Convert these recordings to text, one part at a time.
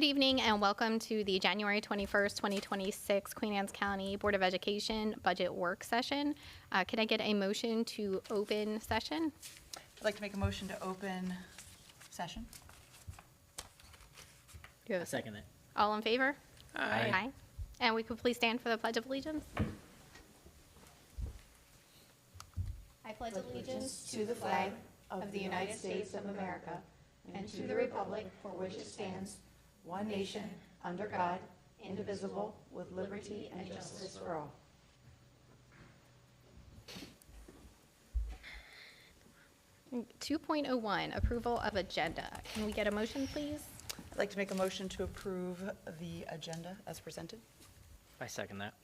Good evening and welcome to the January 21st, 2026 Queen Anne's County Board of Education Budget Work Session. Can I get a motion to open session? I'd like to make a motion to open session. Do you have a Second it. All in favor? Aye. And we could please stand for the Pledge of Allegiance. I pledge allegiance to the flag of the United States of America and to the republic for which it stands, one nation, under God, indivisible, with liberty and justice for all. 2.01, approval of agenda. Can we get a motion, please? I'd like to make a motion to approve the agenda as presented. I second that.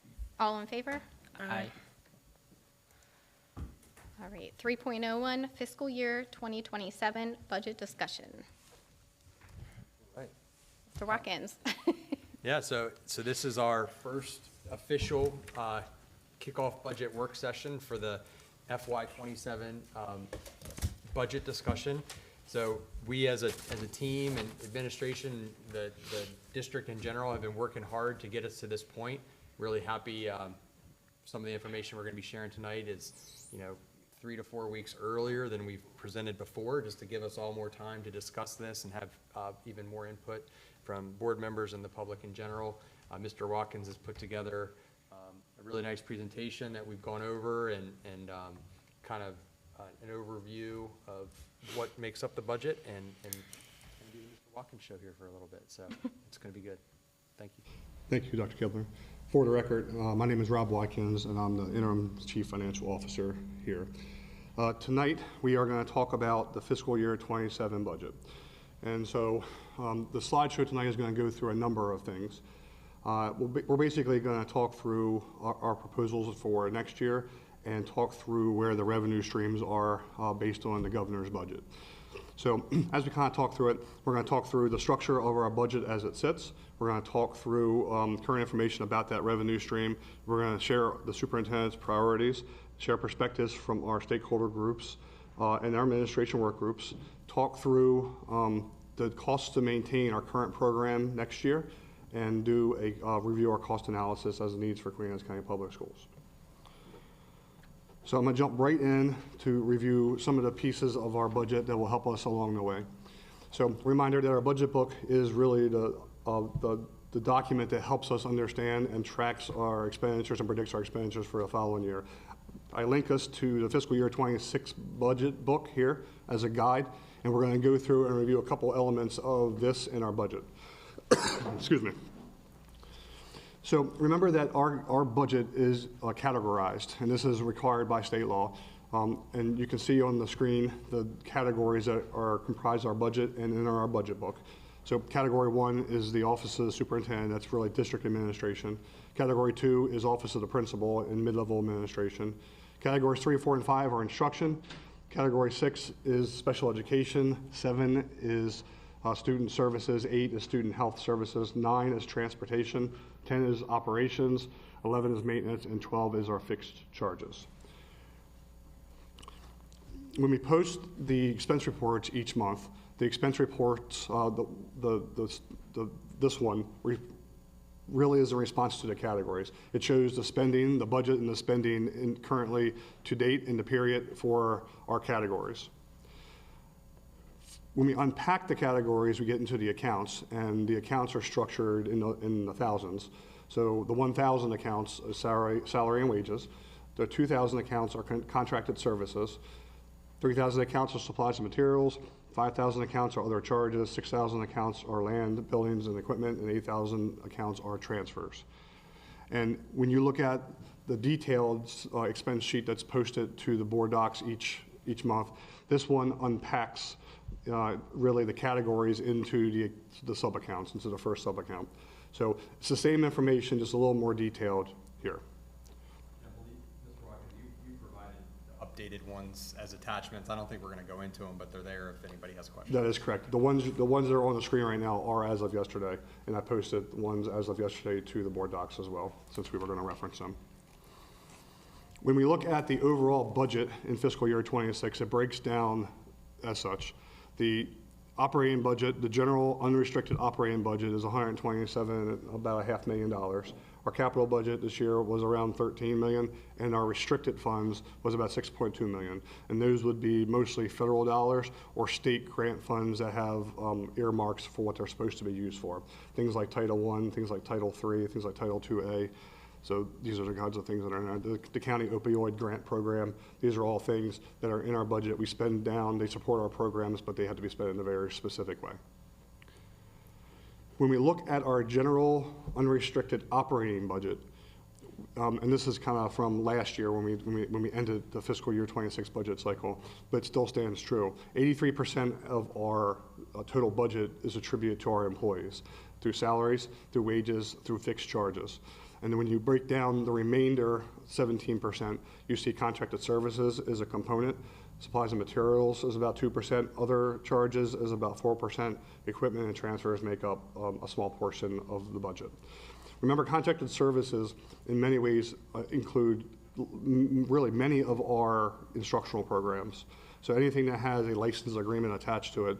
All in favor? Aye. All right, 3.01, fiscal year 2027 budget discussion. Right. Mr. Watkins. Yeah, so this is our first official kickoff budget work session for the FY27 budget discussion. So we as a team and administration, the district in general have been working hard to get us to this point. Really happy. Some of the information we're going to be sharing tonight is, 3 to 4 weeks earlier than we've presented before, just to give us all more time to discuss this and have even more input from board members and the public in general. Mr. Watkins has put together a really nice presentation that we've gone over and kind of an overview of what makes up the budget and do the Mr. Watkins show here for a little bit. So it's going to be good. Thank you. Thank you, Dr. Kibler. For the record, my name is Rob Watkins, and I'm the interim chief financial officer here. Tonight, we are going to talk about the fiscal year 27 budget. And so the slideshow tonight is going to go through a number of things. We're basically going to talk through our proposals for next year and talk through where the revenue streams are based on the governor's budget. So as we kind of talk through it, we're going to talk through the structure of our budget as it sits. We're going to talk through current information about that revenue stream. We're going to share the superintendent's priorities, share perspectives from our stakeholder groups and our administration work groups, talk through the costs to maintain our current program next year, and do a review our cost analysis as needs for Queen Anne's County Public Schools. So I'm going to jump right in to review some of the pieces of our budget that will help us along the way. So reminder that our budget book is really the document that helps us understand and tracks our expenditures and predicts our expenditures for the following year. I link us to the fiscal year 26 budget book here as a guide, and we're going to go through and review a couple elements of this in our budget. Excuse me. So remember that our budget is categorized, and this is required by state law. And you can see on the screen the categories that are comprise our budget and in our budget book. So category 1 is the Office of the Superintendent. That's really district administration. Category 2 is Office of the Principal and mid-level administration. Categories 3, 4, and 5 are instruction. Category 6 is special education. 7 is student services. 8 is student health services. 9 is transportation. 10 is operations. 11 is maintenance, and 12 is our fixed charges. When we post the expense reports each month, the expense reports, this one really is a response to the categories. It shows the spending, the budget, and the spending currently to date in the period for our categories. When we unpack the categories, we get into the accounts, and the accounts are structured in the thousands. So the 1,000 accounts is salary and wages. The 2,000 accounts are contracted services. 3,000 accounts are supplies and materials. 5,000 accounts are other charges. 6,000 accounts are land, buildings, and equipment, and 8,000 accounts are transfers. And when you look at the detailed expense sheet that's posted to the board docs each month, this one unpacks really the categories into the sub-accounts, into the first sub-account. So it's the same information, just a little more detailed here. I believe, Mr. Watkins, you provided updated ones as attachments. I don't think we're going to go into them, but they're there if anybody has questions. That is correct. The ones that are on the screen right now are as of yesterday, and I posted ones as of yesterday to the board docs as well, since we were going to reference them. When we look at the overall budget in fiscal year 26, it breaks down as such. The operating budget, the general unrestricted operating budget is $127, about $500,000. Our capital budget this year was around $13 million, and our restricted funds was about $6.2 million. And those would be mostly federal dollars or state grant funds that have earmarks for what they're supposed to be used for. Things like Title I, things like Title III, things like Title IIA. So these are the kinds of things that are in the county opioid grant program. These are all things that are in our budget. We spend down, they support our programs, but they have to be spent in a very specific way. When we look at our general unrestricted operating budget, and this is kind of from last year when we ended the fiscal year 26 budget cycle, but it still stands true. 83% of our total budget is attributed to our employees through salaries, through wages, through fixed charges. And then when you break down the remainder, 17%, you see contracted services is a component. Supplies and materials is about 2%. Other charges is about 4%. Equipment and transfers make up a small portion of the budget. Remember, contracted services in many ways include really many of our instructional programs. So anything that has a license agreement attached to it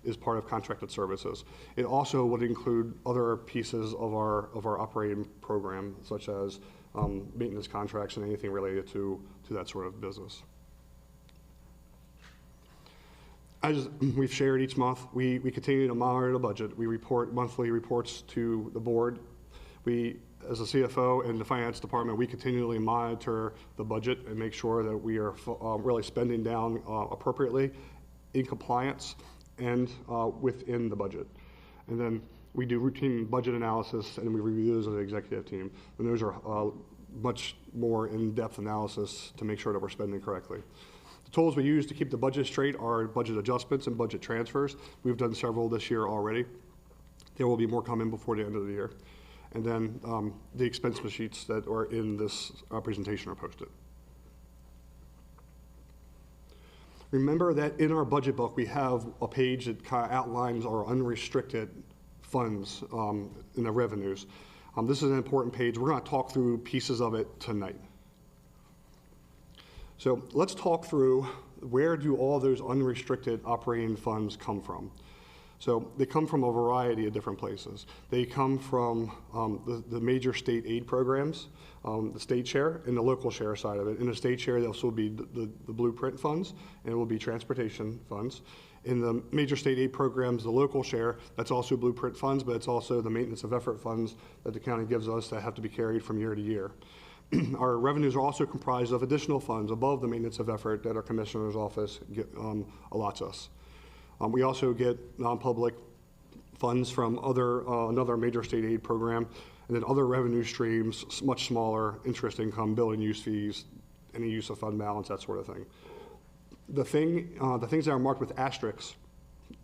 is part of contracted services. It also would include other pieces of our operating program, such as maintenance contracts and anything related to that sort of business. As we've shared each month, we continue to monitor the budget. We report monthly reports to the board. We, as a CFO and the finance department, we continually monitor the budget and make sure that we are really spending down appropriately in compliance and within the budget. And then we do routine budget analysis and we review those as an executive team. And those are much more in-depth analysis to make sure that we're spending correctly. The tools we use to keep the budget straight are budget adjustments and budget transfers. We've done several this year already. There will be more coming before the end of the year. And then the expense sheets that are in this presentation are posted. Remember that in our budget book, we have a page that kind of outlines our unrestricted funds in the revenues. This is an important page. We're going to talk through pieces of it tonight. So let's talk through where do all those unrestricted operating funds come from. So they come from a variety of different places. They come from the major state aid programs, the state share and the local share side of it. In the state share, this will be the blueprint funds, and it will be transportation funds. In the major state aid programs, the local share, that's also blueprint funds, but it's also the maintenance of effort funds that the county gives us that have to be carried from year to year. Our revenues are also comprised of additional funds above the maintenance of effort that our commissioner's office allots us. We also get non-public funds from another major state aid program, and then other revenue streams, much smaller, interest income, building use fees, any use of fund balance, that sort of thing. The things that are marked with asterisks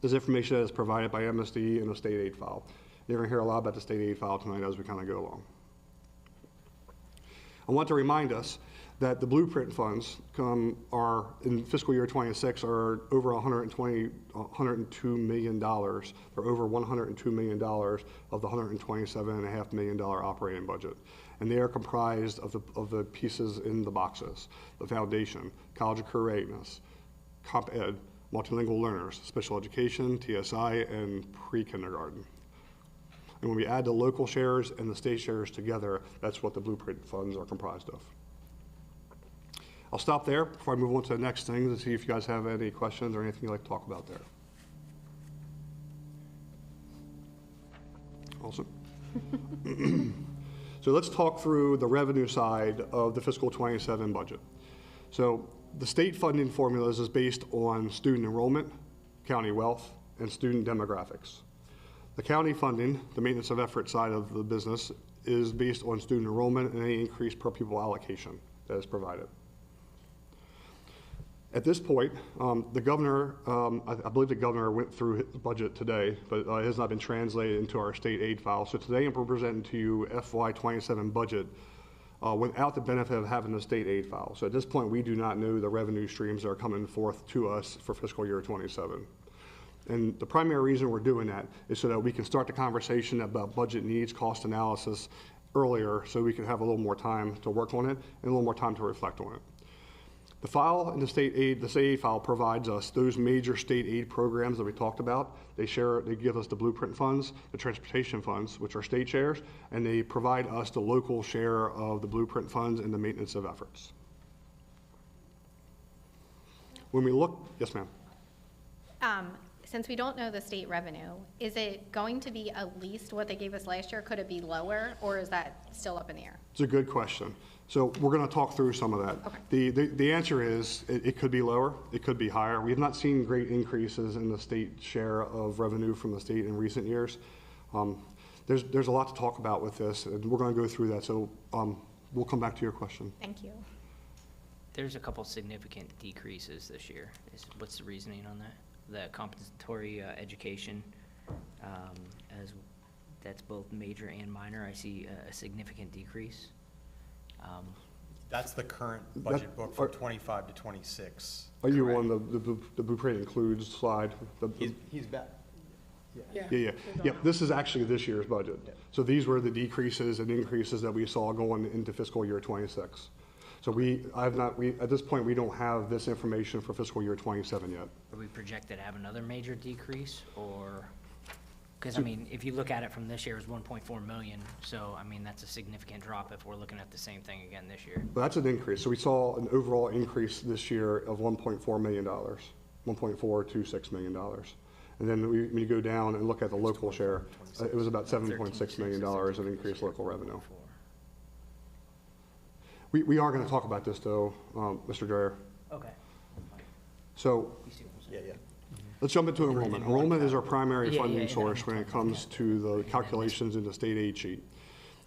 is information that is provided by MSD in a state aid file. You're going to hear a lot about the state aid file tonight as we kind of go along. I want to remind us that the blueprint funds are, in fiscal year 26, are over $102 million. They're over $102 million of the $127.5 million operating budget. And they are comprised of the pieces in the boxes: the foundation, college of career readiness, comp ed, multilingual learners, special education, TSI, and pre-kindergarten. And when we add the local shares and the state shares together, that's what the blueprint funds are comprised of. I'll stop there before I move on to the next thing to see if you guys have any questions or anything you'd like to talk about there. Awesome. So let's talk through the revenue side of the fiscal 27 budget. So the state funding formulas is based on student enrollment, county wealth, and student demographics. The county funding, the maintenance of effort side of the business, is based on student enrollment and any increase per pupil allocation that is provided. At this point, the governor, I believe the governor went through his budget today, but it has not been translated into our state aid file. So today I'm presenting to you FY27 budget without the benefit of having the state aid file. So at this point, we do not know the revenue streams that are coming forth to us for fiscal year 27. And the primary reason we're doing that is so that we can start the conversation about budget needs, cost analysis earlier, so we can have a little more time to work on it and a little more time to reflect on it. The file in the state aid file provides us those major state aid programs that we talked about. They give us the blueprint funds, the transportation funds, which are state shares, and they provide us the local share of the blueprint funds and the maintenance of efforts. When we look, yes, ma'am. Since we don't know the state revenue, is it going to be at least what they gave us last year? Could it be lower, or is that still up in the air? It's a good question. So we're going to talk through some of that. Okay. The answer is it could be lower, it could be higher. We have not seen great increases in the state share of revenue from the state in recent years. There's a lot to talk about with this, and we're going to go through that. So we'll come back to your question. Thank you. There's a couple significant decreases this year. What's the reasoning on that? The compensatory education, as that's both major and minor, I see a significant decrease. That's the current budget book for 25 to 26. Are you correct? on the blueprint includes slide? He's back. Yeah. This is actually this year's budget. So these were the decreases and increases that we saw going into fiscal year 26. So at this point, we don't have this information for fiscal year 27 yet. Are we projected to have another major decrease, or, because, I mean, if you look at it from this year, it's 1.4 million, so, I mean, that's a significant drop if we're looking at the same thing again this year. But that's an increase. So we saw an overall increase this year of $1.4 million, $1.426 million. And then when you go down and look at the local share, it was about $7.6 million of increased local revenue. We are going to talk about this, though, Mr. Dreyer. Okay. So Yeah. let's jump into enrollment. Enrollment is our primary Yeah, funding yeah, source when it comes to the calculations in the state aid sheet.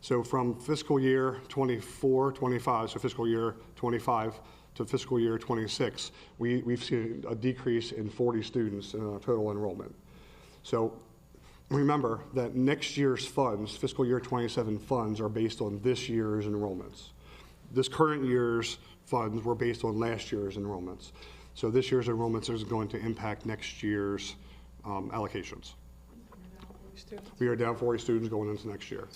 So from fiscal year 24, 25, so fiscal year 25 to fiscal year 26, we've seen a decrease in 40 students in total enrollment. So remember that next year's funds, fiscal year 27 funds, are based on this year's enrollments. This current year's funds were based on last year's enrollments. So this year's enrollments is going to impact next year's allocations. We are down 40 students going into next year.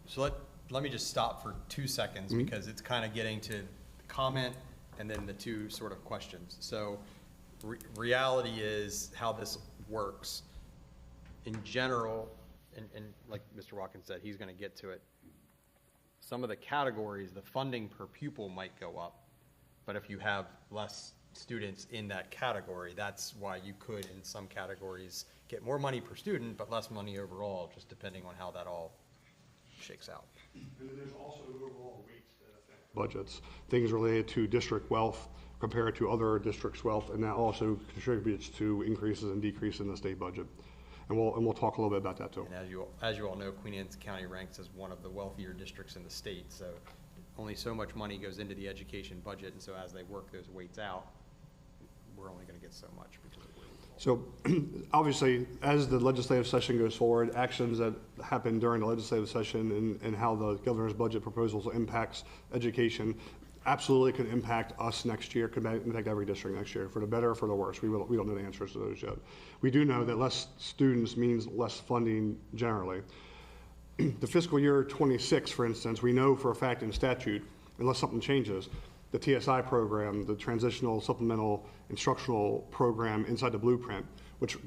So let me just stop for 2 seconds because it's kind of getting to the comment and then the two sort of questions. So reality is how this works. In general, and like Mr. Watkins said, he's going to get to it. Some of the categories, the funding per pupil might go up, but if you have less students in that category, that's why you could, in some categories, get more money per student, but less money overall, just depending on how that all shakes out. And then there's also overall weights that affect budgets, things related to district wealth compared to other districts' wealth, and that also contributes to increases and decreases in the state budget. And we'll talk a little bit about that too. And as you all know, Queen Anne's County ranks as one of the wealthier districts in the state, so only so much money goes into the education budget, and so as they work those weights out, we're only going to get so much because of weight. So obviously, as the legislative session goes forward, actions that happen during the legislative session and how the governor's budget proposals impacts education absolutely could impact us next year, could impact every district next year, for the better or for the worse. We don't know the answers to those yet. We do know that less students means less funding generally. The fiscal year 26, for instance, we know for a fact in statute, unless something changes, the TSI program, the Transitional Supplemental Instructional Program inside the blueprint, which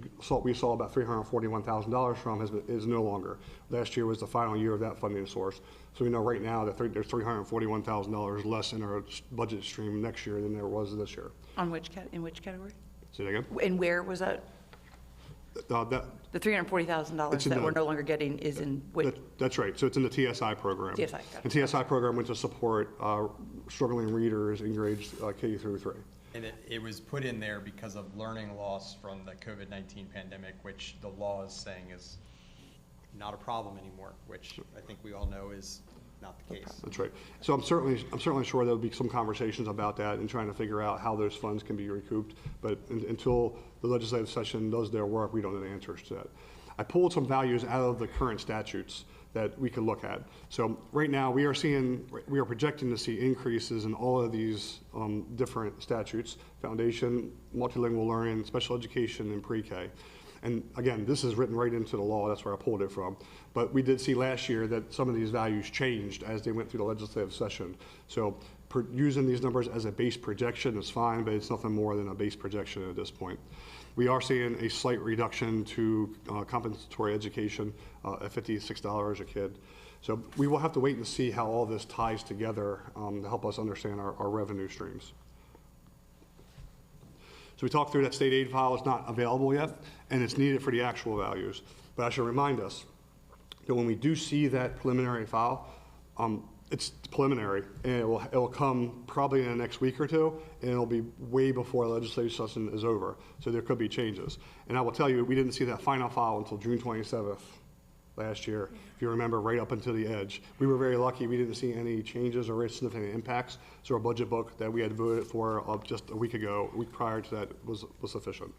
we saw about $341,000 from, is no longer. Last year was the final year of that funding source. So we know right now that there's $341,000 less in our budget stream next year than there was this year. In which category? Say that again? And where was that? The $340,000 that we're no longer getting is in which? That's right. So it's in the TSI program. TSI, got it. The TSI program went to support struggling readers in grades K through 3. And it was put in there because of learning loss from the COVID-19 pandemic, which the law is saying is not a problem anymore, which I think we all know is not the case. That's right. So I'm certainly sure there'll be some conversations about that and trying to figure out how those funds can be recouped. But until the legislative session does their work, we don't know the answers to that. I pulled some values out of the current statutes that we could look at. So right now we are projecting to see increases in all of these different statutes: foundation, multilingual learning, special education, and pre-K. And again, this is written right into the law. That's where I pulled it from. But we did see last year that some of these values changed as they went through the legislative session. So using these numbers as a base projection is fine, but it's nothing more than a base projection at this point. We are seeing a slight reduction to compensatory education at $56 a kid. So we will have to wait and see how all this ties together to help us understand our revenue streams. So we talked through that state aid file. It's not available yet, and it's needed for the actual values. But I should remind us that when we do see that preliminary file, it's preliminary, and it will come probably in the next week or two, and it'll be way before the legislative session is over. So there could be changes. And I will tell you, we didn't see that final file until June 27th last year, if you remember, right up until the edge. We were very lucky. We didn't see any changes or significant impacts. So our budget book that we had voted for just a week ago, a week prior to that, was sufficient.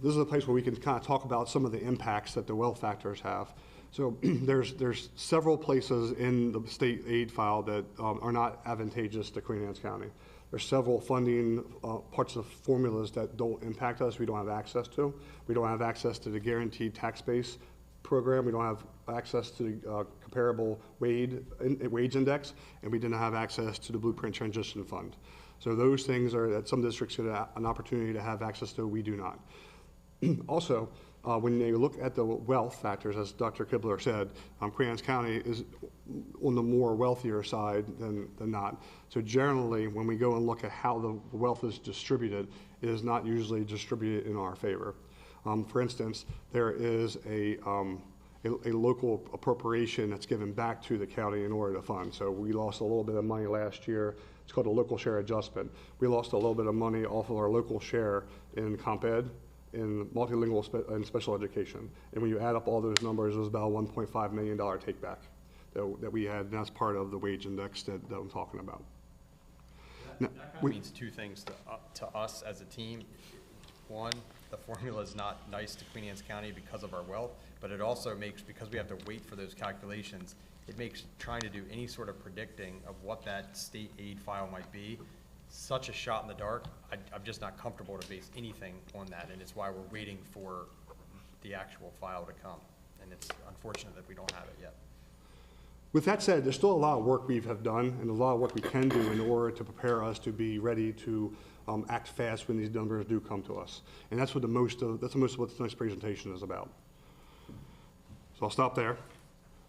This is a place where we can kind of talk about some of the impacts that the wealth factors have. So there's several places in the state aid file that are not advantageous to Queen Anne's County. There's several funding parts of formulas that don't impact us, we don't have access to. We don't have access to the guaranteed tax base program. We don't have access to the comparable wage index, and we didn't have access to the Blueprint Transition Fund. So those things are that some districts get an opportunity to have access to, we do not. Also, when you look at the wealth factors, as Dr. Kibler said, Queen Anne's County is on the more wealthier side than not. So generally, when we go and look at how the wealth is distributed, it is not usually distributed in our favor. For instance, there is a local appropriation that's given back to the county in order to fund. So we lost a little bit of money last year. It's called a local share adjustment. We lost a little bit of money off of our local share in comp ed, in multilingual and special education. And when you add up all those numbers, it was about a $1.5 million take back that we had, and that's part of the wage index that I'm talking about. That kind of means two things to us as a team. One, the formula is not nice to Queen Anne's County because of our wealth, but it also makes, because we have to wait for those calculations, it makes trying to do any sort of predicting of what that state aid file might be such a shot in the dark. I'm just not comfortable to base anything on that, and it's why we're waiting for the actual file to come. And it's unfortunate that we don't have it yet. With that said, there's still a lot of work we have done and a lot of work we can do in order to prepare us to be ready to act fast when these numbers do come to us. And that's what most of what tonight's presentation is about. So I'll stop there.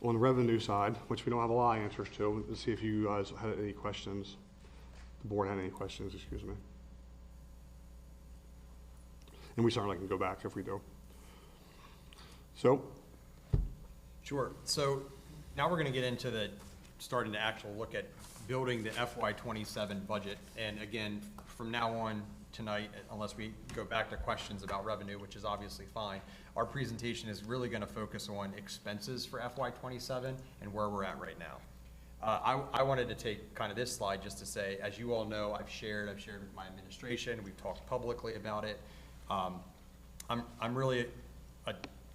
On the revenue side, which we don't have a lot of answers to, let's see if you guys had any questions. The board had any questions, excuse me. And we certainly can go back if we do. So. Sure. So now we're going to get into starting to actually look at building the FY27 budget. And again, from now on tonight, unless we go back to questions about revenue, which is obviously fine, our presentation is really going to focus on expenses for FY27 and where we're at right now. I wanted to take kind of this slide just to say, as you all know, I've shared with my administration, we've talked publicly about it. I'm really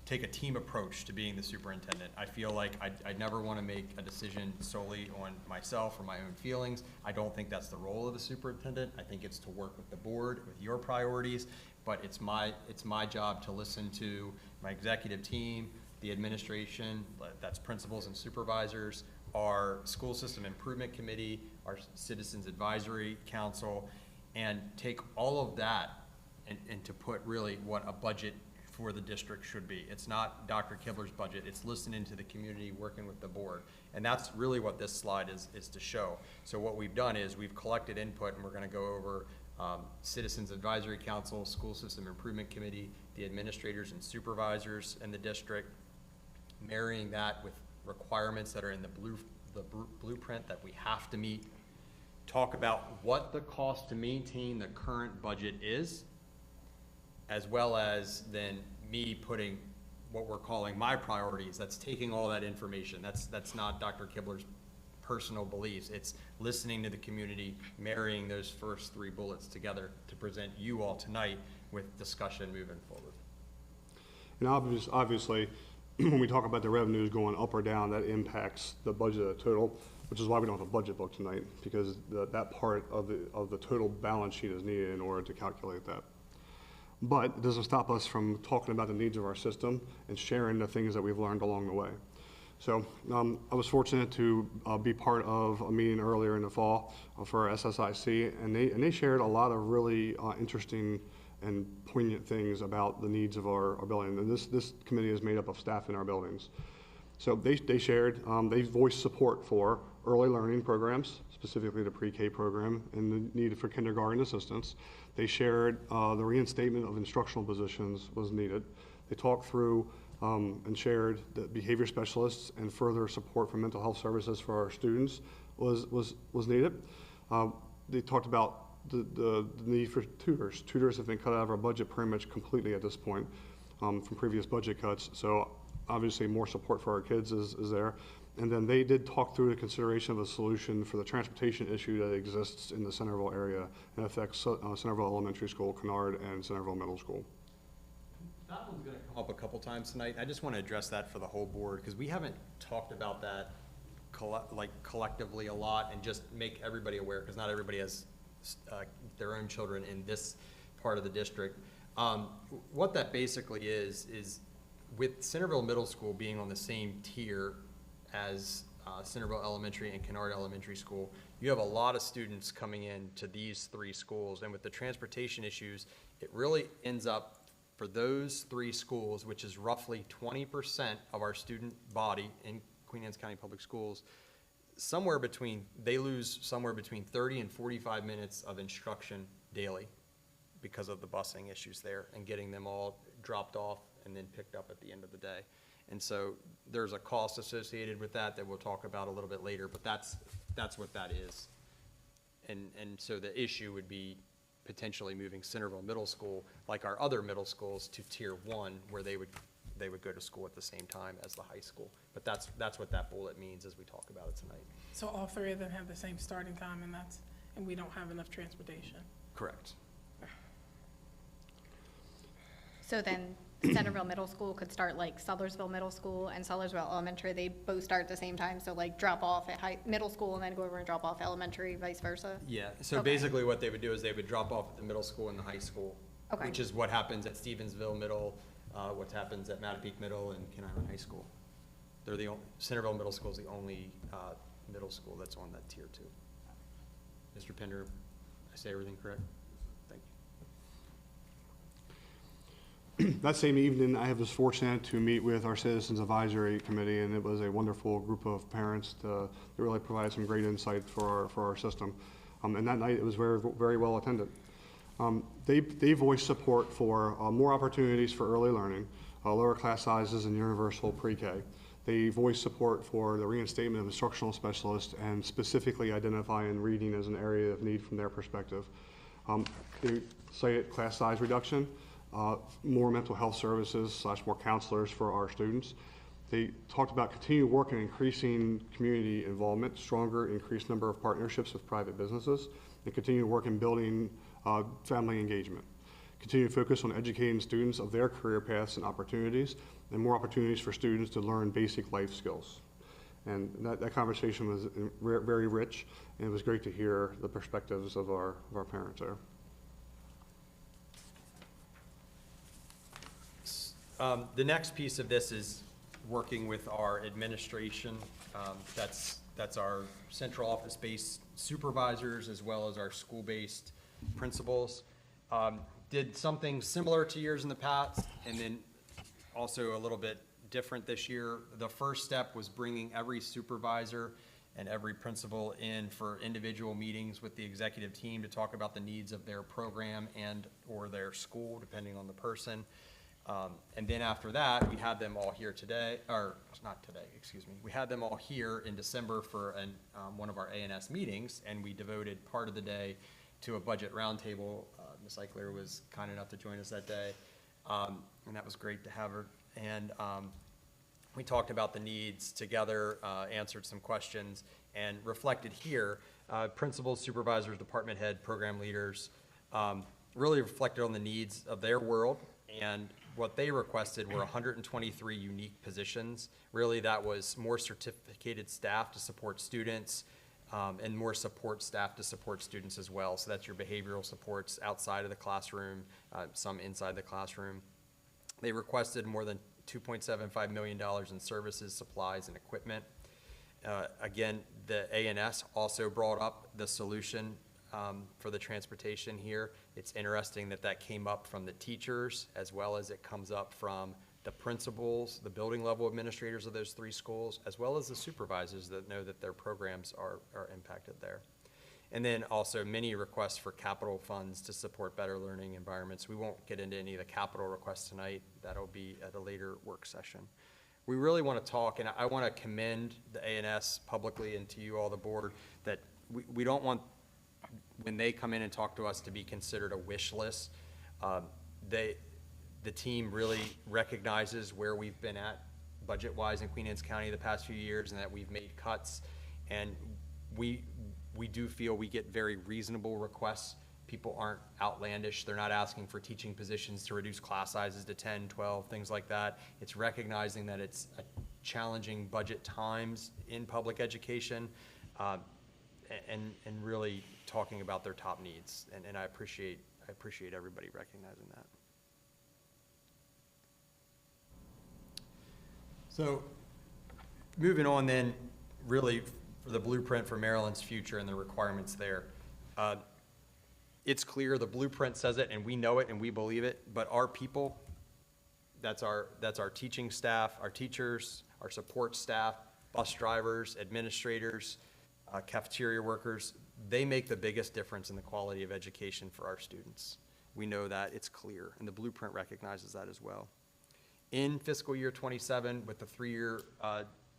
take a team approach to being the superintendent. I feel like I never want to make a decision solely on myself or my own feelings. I don't think that's the role of the superintendent. I think it's to work with the board, with your priorities, but it's my job to listen to my executive team, the administration, that's principals and supervisors, our school system improvement committee, our citizens advisory council, and take all of that and to put really what a budget for the district should be. It's not Dr. Kibler's budget, it's listening to the community, working with the board. And that's really what this slide is to show. So what we've done is we've collected input, and we're gonna go over Citizens Advisory Council, School System Improvement Committee, the administrators and supervisors in the district, marrying that with requirements that are in the blueprint that we have to meet, talk about what the cost to maintain the current budget is, as well as then me putting what we're calling my priorities. That's taking all that information. That's not Dr. Kibler's personal beliefs. It's listening to the community, marrying those first three bullets together to present you all tonight with discussion moving forward. And obviously, when we talk about the revenues going up or down, that impacts the budget total, which is why we don't have a budget book tonight, because that part of the total balance sheet is needed in order to calculate that. But it doesn't stop us from talking about the needs of our system and sharing the things that we've learned along the way. So I was fortunate to be part of a meeting earlier in the fall for SSIC, and they shared a lot of really interesting and poignant things about the needs of our building. And this committee is made up of staff in our buildings. So they shared, they voiced support for early learning programs, specifically the pre-K program, and the need for kindergarten assistance. They shared the reinstatement of instructional positions was needed. They talked through and shared that behavior specialists and further support for mental health services for our students was needed. They talked about the need for tutors. Tutors have been cut out of our budget pretty much completely at this point from previous budget cuts. So obviously more support for our kids is there. And then they did talk through the consideration of a solution for the transportation issue that exists in the Centerville area and affects Centerville Elementary School, Kennard, and Centerville Middle School. That one's gonna come up a couple times tonight. I just want to address that for the whole board, because we haven't talked about that collectively a lot, and just make everybody aware, because not everybody has their own children in this part of the district. What that basically is with Centerville Middle School being on the same tier as Centerville Elementary and Kennard Elementary School, you have a lot of students coming in to these three schools, and with the transportation issues, it really ends up for those three schools, which is roughly 20% of our student body in Queen Anne's County Public Schools, they lose somewhere between 30 and 45 minutes of instruction daily because of the busing issues there and getting them all dropped off and then picked up at the end of the day. And so there's a cost associated with that we'll talk about a little bit later, but that's what that is. And so the issue would be potentially moving Centerville Middle School, like our other middle schools, to Tier 1, where they would go to school at the same time as the high school. But that's what that bullet means as we talk about it tonight. So all three of them have the same starting time, and we don't have enough transportation? Correct. So then Centerville Middle School could start like Sudlersville Middle School and Sudlersville Elementary, they both start at the same time, so like drop off at middle school and then go over and drop off elementary, vice versa? Yeah, so Okay. basically what they would do is they would drop off at the middle school and the high school, Okay. which is what happens at Stevensville Middle, what happens at Mattapique Middle and Ken Island High School. They're the only, Centerville Middle School is the only middle school that's on that Tier 2. Mr. Pender, I say everything correct? Thank you. That same evening, I was fortunate to meet with our Citizens Advisory Committee, and it was a wonderful group of parents that really provided some great insight for our system. And that night, it was very, very well attended. They voiced support for more opportunities for early learning, lower class sizes, and universal pre-K. They voiced support for the reinstatement of instructional specialists and specifically identifying reading as an area of need from their perspective. They cited class size reduction, more mental health services / more counselors for our students. They talked about continued work in increasing community involvement, stronger increased number of partnerships with private businesses, and continued work in building family engagement. Continue to focus on educating students of their career paths and opportunities, and more opportunities for students to learn basic life skills. And that conversation was very rich, and it was great to hear the perspectives of our parents there. The next piece of this is working with our administration. That's our central office-based supervisors as well as our school-based principals. Did something similar to years in the past, and then also a little bit different this year. The first step was bringing every supervisor and every principal in for individual meetings with the executive team to talk about the needs of their program and or their school, depending on the person. And then after that, we had them all here today, or not today, excuse me. We had them all here in December for one of our A&S meetings, and we devoted part of the day to a budget roundtable. Ms. Eichler was kind enough to join us that day, and that was great to have her. And we talked about the needs together, answered some questions, and reflected here, principals, supervisors, department head, program leaders, really reflected on the needs of their world, and what they requested were 123 unique positions. Really, that was more certificated staff to support students, and more support staff to support students as well. So that's your behavioral supports outside of the classroom, some inside the classroom. They requested more than $2.75 million in services, supplies, and equipment. Again, the ANS also brought up the solution for the transportation here. It's interesting that that came up from the teachers as well as it comes up from the principals, the building level administrators of those 3 schools, as well as the supervisors that know that their programs are impacted there. And then also many requests for capital funds to support better learning environments. We won't get into any of the capital requests tonight. That'll be at a later work session. We really want to talk, and I want to commend the ANS publicly and to you all, the board, that we don't want, when they come in and talk to us, to be considered a wish list. The team really recognizes where we've been at budget-wise in Queen Anne's County the past few years and that we've made cuts. And we do feel we get very reasonable requests. People aren't outlandish. They're not asking for teaching positions to reduce class sizes to 10, 12, things like that. It's recognizing that it's a challenging budget times in public education, and really talking about their top needs. And I appreciate everybody recognizing that. So moving on then, really for the blueprint for Maryland's future and the requirements there. It's clear, the blueprint says it and we know it and we believe it, but our people, that's our teaching staff, our teachers, our support staff, bus drivers, administrators, cafeteria workers, they make the biggest difference in the quality of education for our students. We know that, it's clear, and the blueprint recognizes that as well. In fiscal year 27, with the 3-year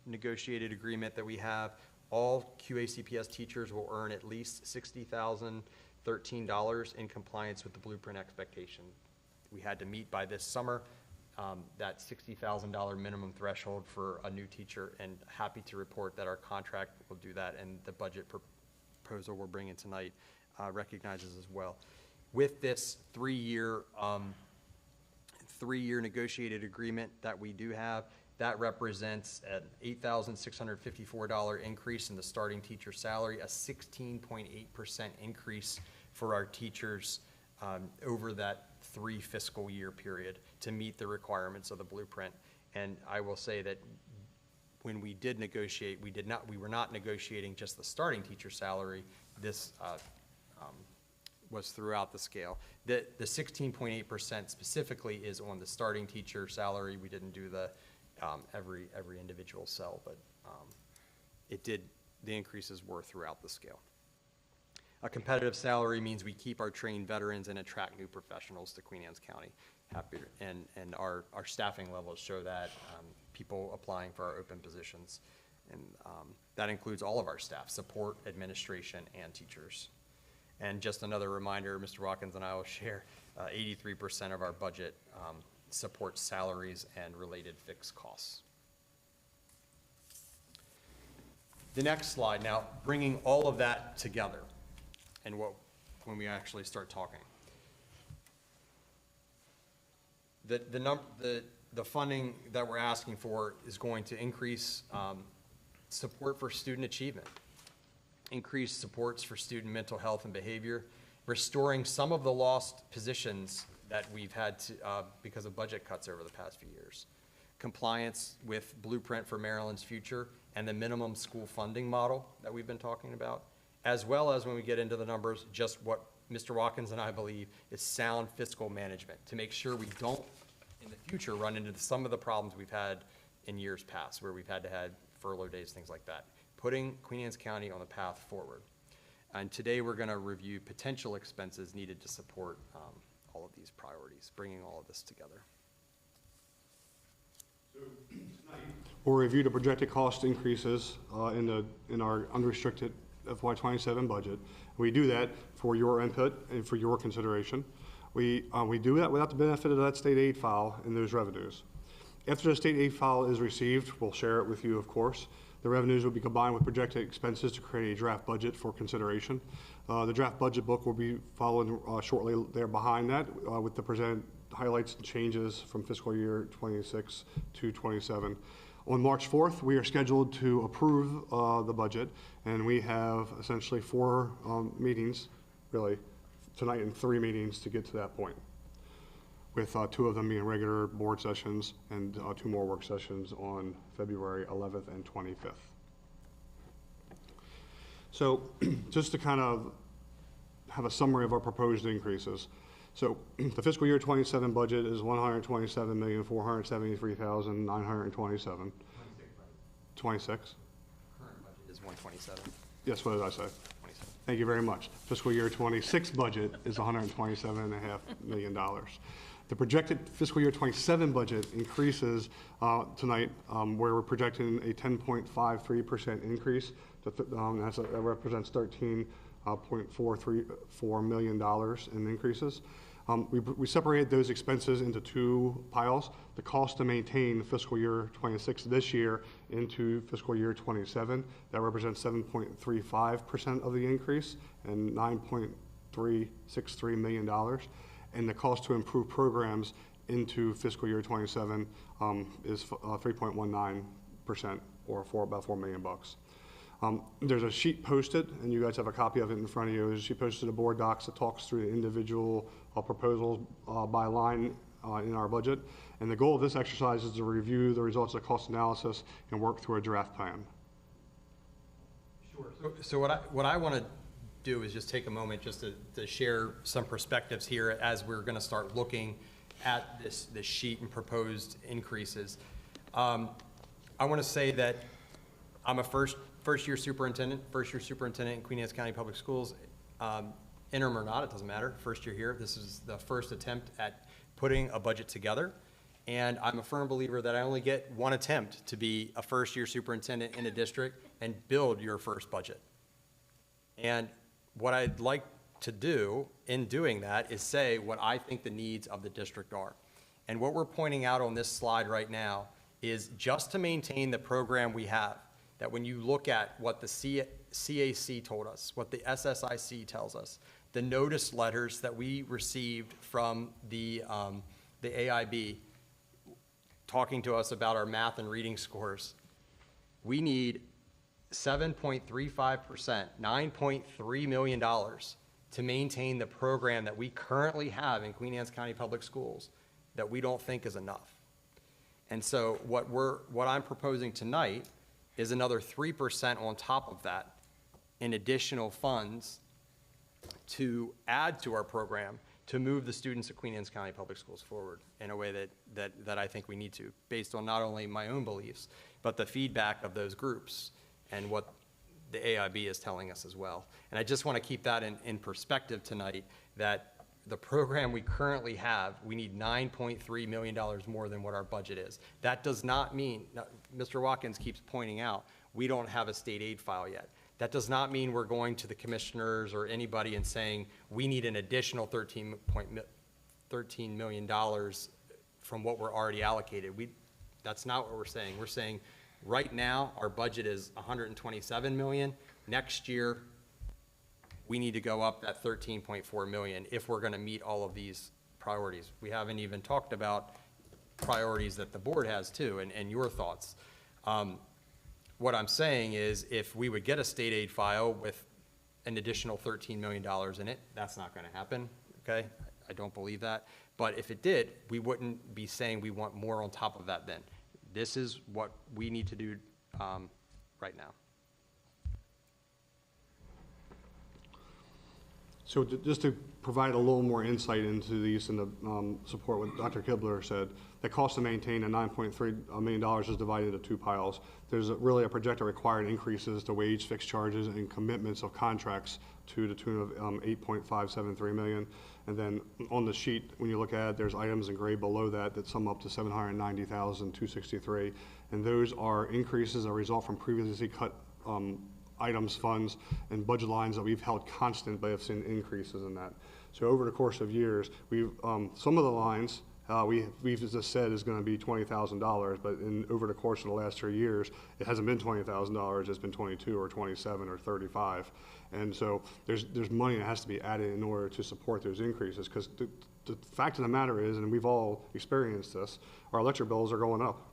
negotiated agreement that we have, all QACPS teachers will earn at least $60,013 in compliance with the blueprint expectation. We had to meet by this summer that $60,000 minimum threshold for a new teacher, and happy to report that our contract will do that, and the budget proposal we're bringing tonight recognizes as well. With this 3-year negotiated agreement that we do have, that represents an $8,654 increase in the starting teacher salary, a 16.8% increase for our teachers over that 3 fiscal year period to meet the requirements of the blueprint. And I will say that when we did negotiate, we were not negotiating just the starting teacher salary. This was throughout the scale. The 16.8% specifically is on the starting teacher salary. We didn't do the every individual cell, but the increases were throughout the scale. A competitive salary means we keep our trained veterans and attract new professionals to Queen Anne's County. And our staffing levels show that, people applying for our open positions. And that includes all of our staff, support, administration, and teachers. And just another reminder, Mr. Watkins and I will share, 83% of our budget supports salaries and related fixed costs. The next slide now, bringing all of that together and when we actually start talking. The funding that we're asking for is going to increase support for student achievement, increase supports for student mental health and behavior, restoring some of the lost positions that we've had to, because of budget cuts over the past few years, compliance with Blueprint for Maryland's Future and the minimum school funding model that we've been talking about, as well as when we get into the numbers, just what Mr. Watkins and I believe is sound fiscal management to make sure we don't in the future run into some of the problems we've had in years past where we've had to have furlough days, things like that, putting Queen Anne's County on the path forward. And today we're going to review potential expenses needed to support all of these priorities, bringing all of this together. We'll review the projected cost increases in our unrestricted FY27 budget. We do that for your input and for your consideration. We do that without the benefit of that state aid file and those revenues. After the state aid file is received, we'll share it with you, of course. The revenues will be combined with projected expenses to create a draft budget for consideration. The draft budget book will be following shortly there behind that with the presented highlights and changes from fiscal year 26 to 27. On March 4th, we are scheduled to approve the budget, and we have essentially 4 meetings, really, tonight, and 3 meetings to get to that point. with 2 of them being regular board sessions and 2 more work sessions on February 11th and 25th. So just to kind of have a summary of our proposed increases. So the fiscal year 27 budget is $127,473,927. 26? Current budget is 127. Yes, what did I say? 27. Thank you very much. Fiscal year 26 budget is $127.5 million. The projected fiscal year 27 budget increases tonight, where we're projecting a 10.53% increase. That represents $13.434 million in increases. We separated those expenses into 2 piles. The cost to maintain fiscal year 26 this year into fiscal year 27. That represents 7.35% of the increase and $9.363 million. And the cost to improve programs into fiscal year 27 is 3.19%, or about $4 million. There's a sheet posted, and you guys have a copy of it in front of you. There's a sheet posted to board docs that talks through the individual proposals by line in our budget. And the goal of this exercise is to review the results of cost analysis and work through a draft plan. Sure. So what I want to do is just take a moment just to share some perspectives here as we're going to start looking at this sheet and proposed increases. I want to say that I'm a first-year superintendent in Queen Anne's County Public Schools. Interim or not, it doesn't matter. First year here. This is the first attempt at putting a budget together. And I'm a firm believer that I only get one attempt to be a first-year superintendent in a district and build your first budget. And what I'd like to do in doing that is say what I think the needs of the district are. And what we're pointing out on this slide right now is just to maintain the program we have, that when you look at what the CAC told us, what the SSIC tells us, the notice letters that we received from the AIB talking to us about our math and reading scores, we need 7.35%, $9.3 million to maintain the program that we currently have in Queen Anne's County Public Schools that we don't think is enough. And so what I'm proposing tonight is another 3% on top of that in additional funds to add to our program to move the students of Queen Anne's County Public Schools forward in a way that I think we need to, based on not only my own beliefs, but the feedback of those groups and what the AIB is telling us as well. And I just want to keep that in perspective tonight, that the program we currently have, we need $9.3 million more than what our budget is. That does not mean, Mr. Watkins keeps pointing out, we don't have a state aid file yet. That does not mean we're going to the commissioners or anybody and saying we need an additional $13 million from what we're already allocated. That's not what we're saying. We're saying right now our budget is $127 million. Next year, we need to go up that $13.4 million if we're going to meet all of these priorities. We haven't even talked about priorities that the board has too, and your thoughts. What I'm saying is if we would get a state aid file with an additional $13 million in it, that's not going to happen, okay? I don't believe that. But if it did, we wouldn't be saying we want more on top of that then. This is what we need to do right now. So just to provide a little more insight into these and to support what Dr. Kibler said, the cost to maintain a $9.3 million is divided into 2 piles. There's really a projected required increases to wage, fixed charges, and commitments of contracts to the tune of $8.573 million. And then on the sheet, when you look at it, there's items in gray below that sum up to $790,263. And those are increases that result from previously cut items, funds, and budget lines that we've held constant but have seen increases in that. So over the course of years, we've some of the lines we've just said is going to be $20,000, but over the course of the last 3 years, it hasn't been $20,000. It's been 22 or 27 or 35, and so there's money that has to be added in order to support those increases. Because the fact of the matter is, and we've all experienced this, our electric bills are going up.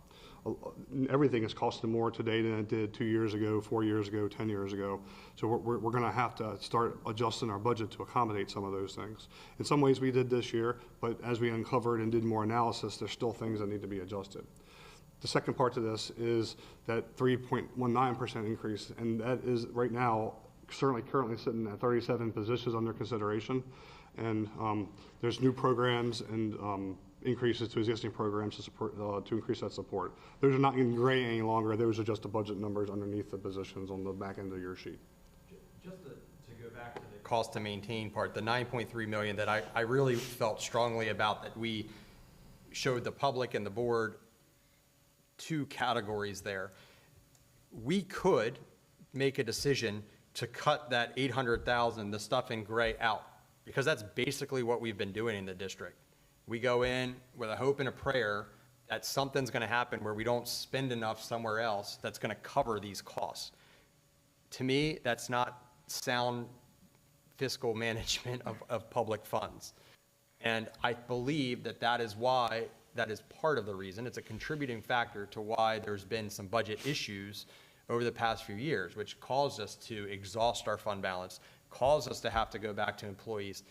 everything is costing more today than it did 2 years ago, 4 years ago, 10 years ago. So we're going to have to start adjusting our budget to accommodate some of those things. In some ways we did this year, but as we uncovered and did more analysis, there's still things that need to be adjusted. The second part to this is that 3.19% increase, and that is right now currently sitting at 37 positions under consideration. And there's new programs and increases to existing programs to support, to increase that support. Those are not in gray any longer. Those are just the budget numbers underneath the positions on the back end of your sheet. Just to go back to the cost to maintain part, the 9.3 million that I really felt strongly about, that we showed the public and the board 2 categories there. We could make a decision to cut that 800,000, the stuff in gray, out, because that's basically what we've been doing in the district. We go in with a hope and a prayer that something's going to happen where we don't spend enough somewhere else that's going to cover these costs. To me, that's not sound fiscal management of public funds. And I believe that that is why, that is part of the reason, it's a contributing factor to why there's been some budget issues over the past few years, which caused us to exhaust our fund balance, caused us to have to go back to employees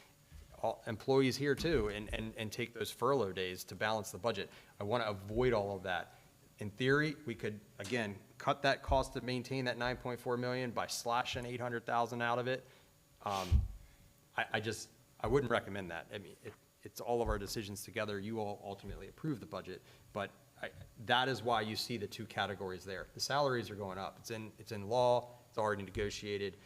here too, and take those furlough days to balance the budget. I want to avoid all of that. In theory, we could, again, cut that cost to maintain that 9.4 million by slashing 800,000 out of it. I wouldn't recommend that. I mean, it's all of our decisions together. You all ultimately approve the budget, but that is why you see the 2 categories there. The salaries are going up. It's in law. It's already negotiated.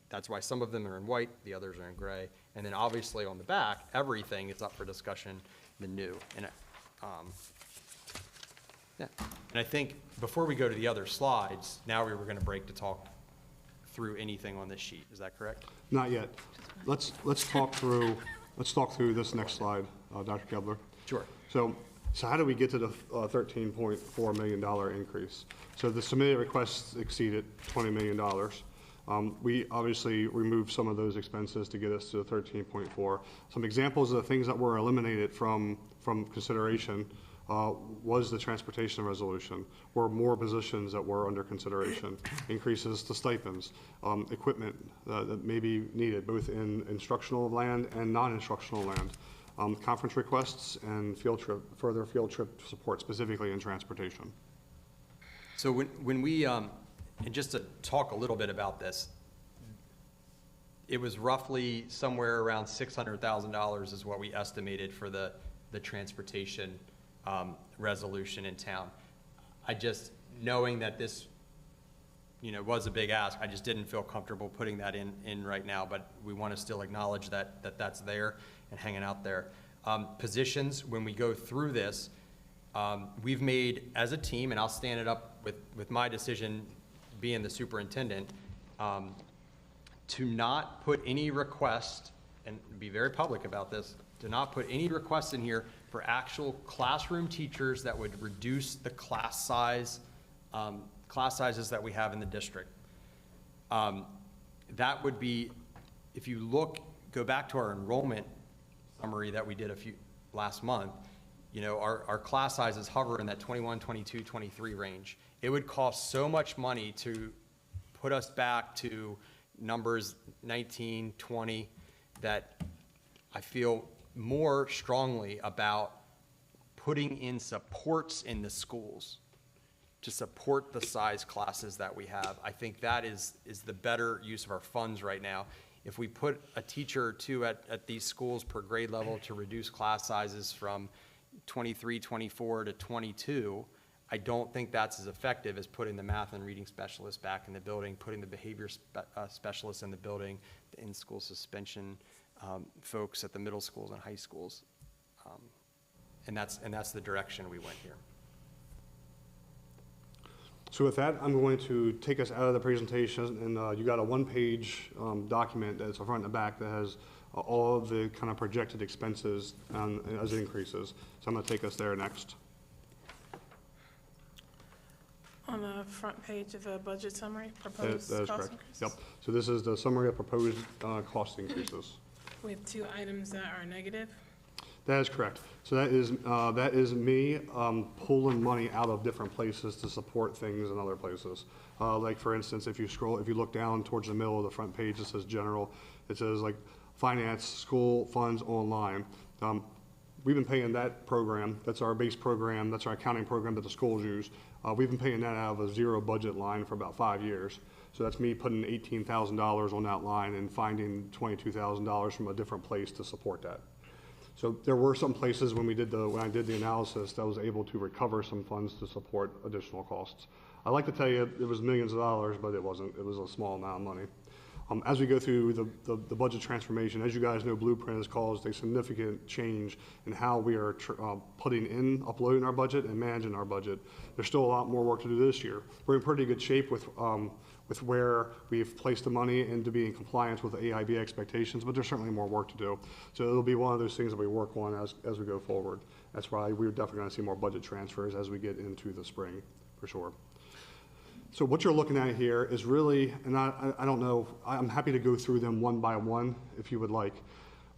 That's why some of them are in white, the others are in gray. And then obviously on the back, everything is up for discussion, the new. And yeah. And I think before we go to the other slides, now we were going to break to talk through anything on this sheet. Is that correct? Not yet. Let's talk through this next slide, Dr. Kebler. Sure. So how do we get to the $13.4 million increase? So the submitted requests exceeded $20 million. We obviously removed some of those expenses to get us to the 13.4. Some examples of the things that were eliminated from consideration was the transportation resolution, or more positions that were under consideration, increases to stipends, equipment that may be needed, both in instructional land and non-instructional land, conference requests, and further field trip support, specifically in transportation. So when we, and just to talk a little bit about this, it was roughly somewhere around $600,000 is what we estimated for the transportation resolution in town. I just, knowing that this, was a big ask, I just didn't feel comfortable putting that in right now, but we want to still acknowledge that that's there and hanging out there. Positions, when we go through this, we've made as a team, and I'll stand it up with my decision being the superintendent, to not put any request, and be very public about this, to not put any requests in here for actual classroom teachers that would reduce the class sizes that we have in the district. That would be, if you go back to our enrollment summary that we did last month, our class sizes hover in that 21, 22, 23 range. It would cost so much money to put us back to numbers 19, 20, that I feel more strongly about putting in supports in the schools to support the size classes that we have. I think that is the better use of our funds right now. If we put a teacher or 2 at these schools per grade level to reduce class sizes from 23, 24 to 22, I don't think that's as effective as putting the math and reading specialists back in the building, putting the behavior specialists in the building, the in-school suspension folks at the middle schools and high schools. And that's the direction we went here. So with that, I'm going to take us out of the presentation, and you got a 1-page document that's a front and back that has all of the kind of projected expenses as increases. So I'm going to take us there next. On the front page of the budget summary, proposed That is cost correct. increases? Yep. So this is the summary of proposed cost increases. We have 2 items that are negative. That is correct. So that is me pulling money out of different places to support things in other places. Like for instance, if you look down towards the middle of the front page, it says general. It says like finance, school funds online. We've been paying that program. That's our base program. That's our accounting program that the schools use. We've been paying that out of a zero budget line for about 5 years. So that's me putting $18,000 on that line and finding $22,000 from a different place to support that. So there were some places when I did the analysis that was able to recover some funds to support additional costs. I'd like to tell you it was millions of dollars, but it wasn't. It was a small amount of money. As we go through the budget transformation, as you guys know, Blueprint has caused a significant change in how we are uploading our budget and managing our budget. There's still a lot more work to do this year. We're in pretty good shape with where we've placed the money and to be in compliance with AIB expectations, but there's certainly more work to do. So it'll be one of those things that we work on as we go forward. That's why we're definitely going to see more budget transfers as we get into the spring, for sure. So what you're looking at here is really, and I don't know, I'm happy to go through them one by one if you would like,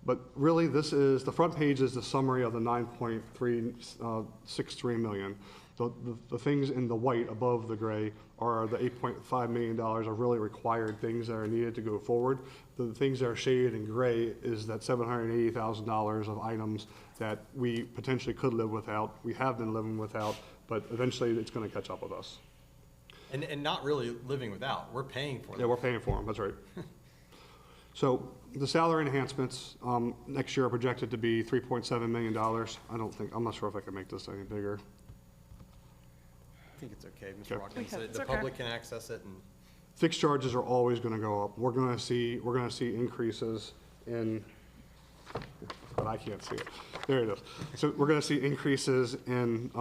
but really the front page is the summary of the 9.363 million. The things in the white above the gray are the $8.5 million of really required things that are needed to go forward. The things that are shaded in gray is that $780,000 of items that we potentially could live without, we have been living without, but eventually it's going to catch up with us. And not really living without, we're paying for them. Yeah, we're paying for them, that's right. So the salary enhancements next year are projected to be $3.7 million. I'm not sure if I can make this any bigger. I think it's okay, Mr. Okay. Watkins. It's The okay. public can access it and. Fixed charges are always going to go up. We're going to see increases in, but I can't see it. There it is. So we're going to see increases in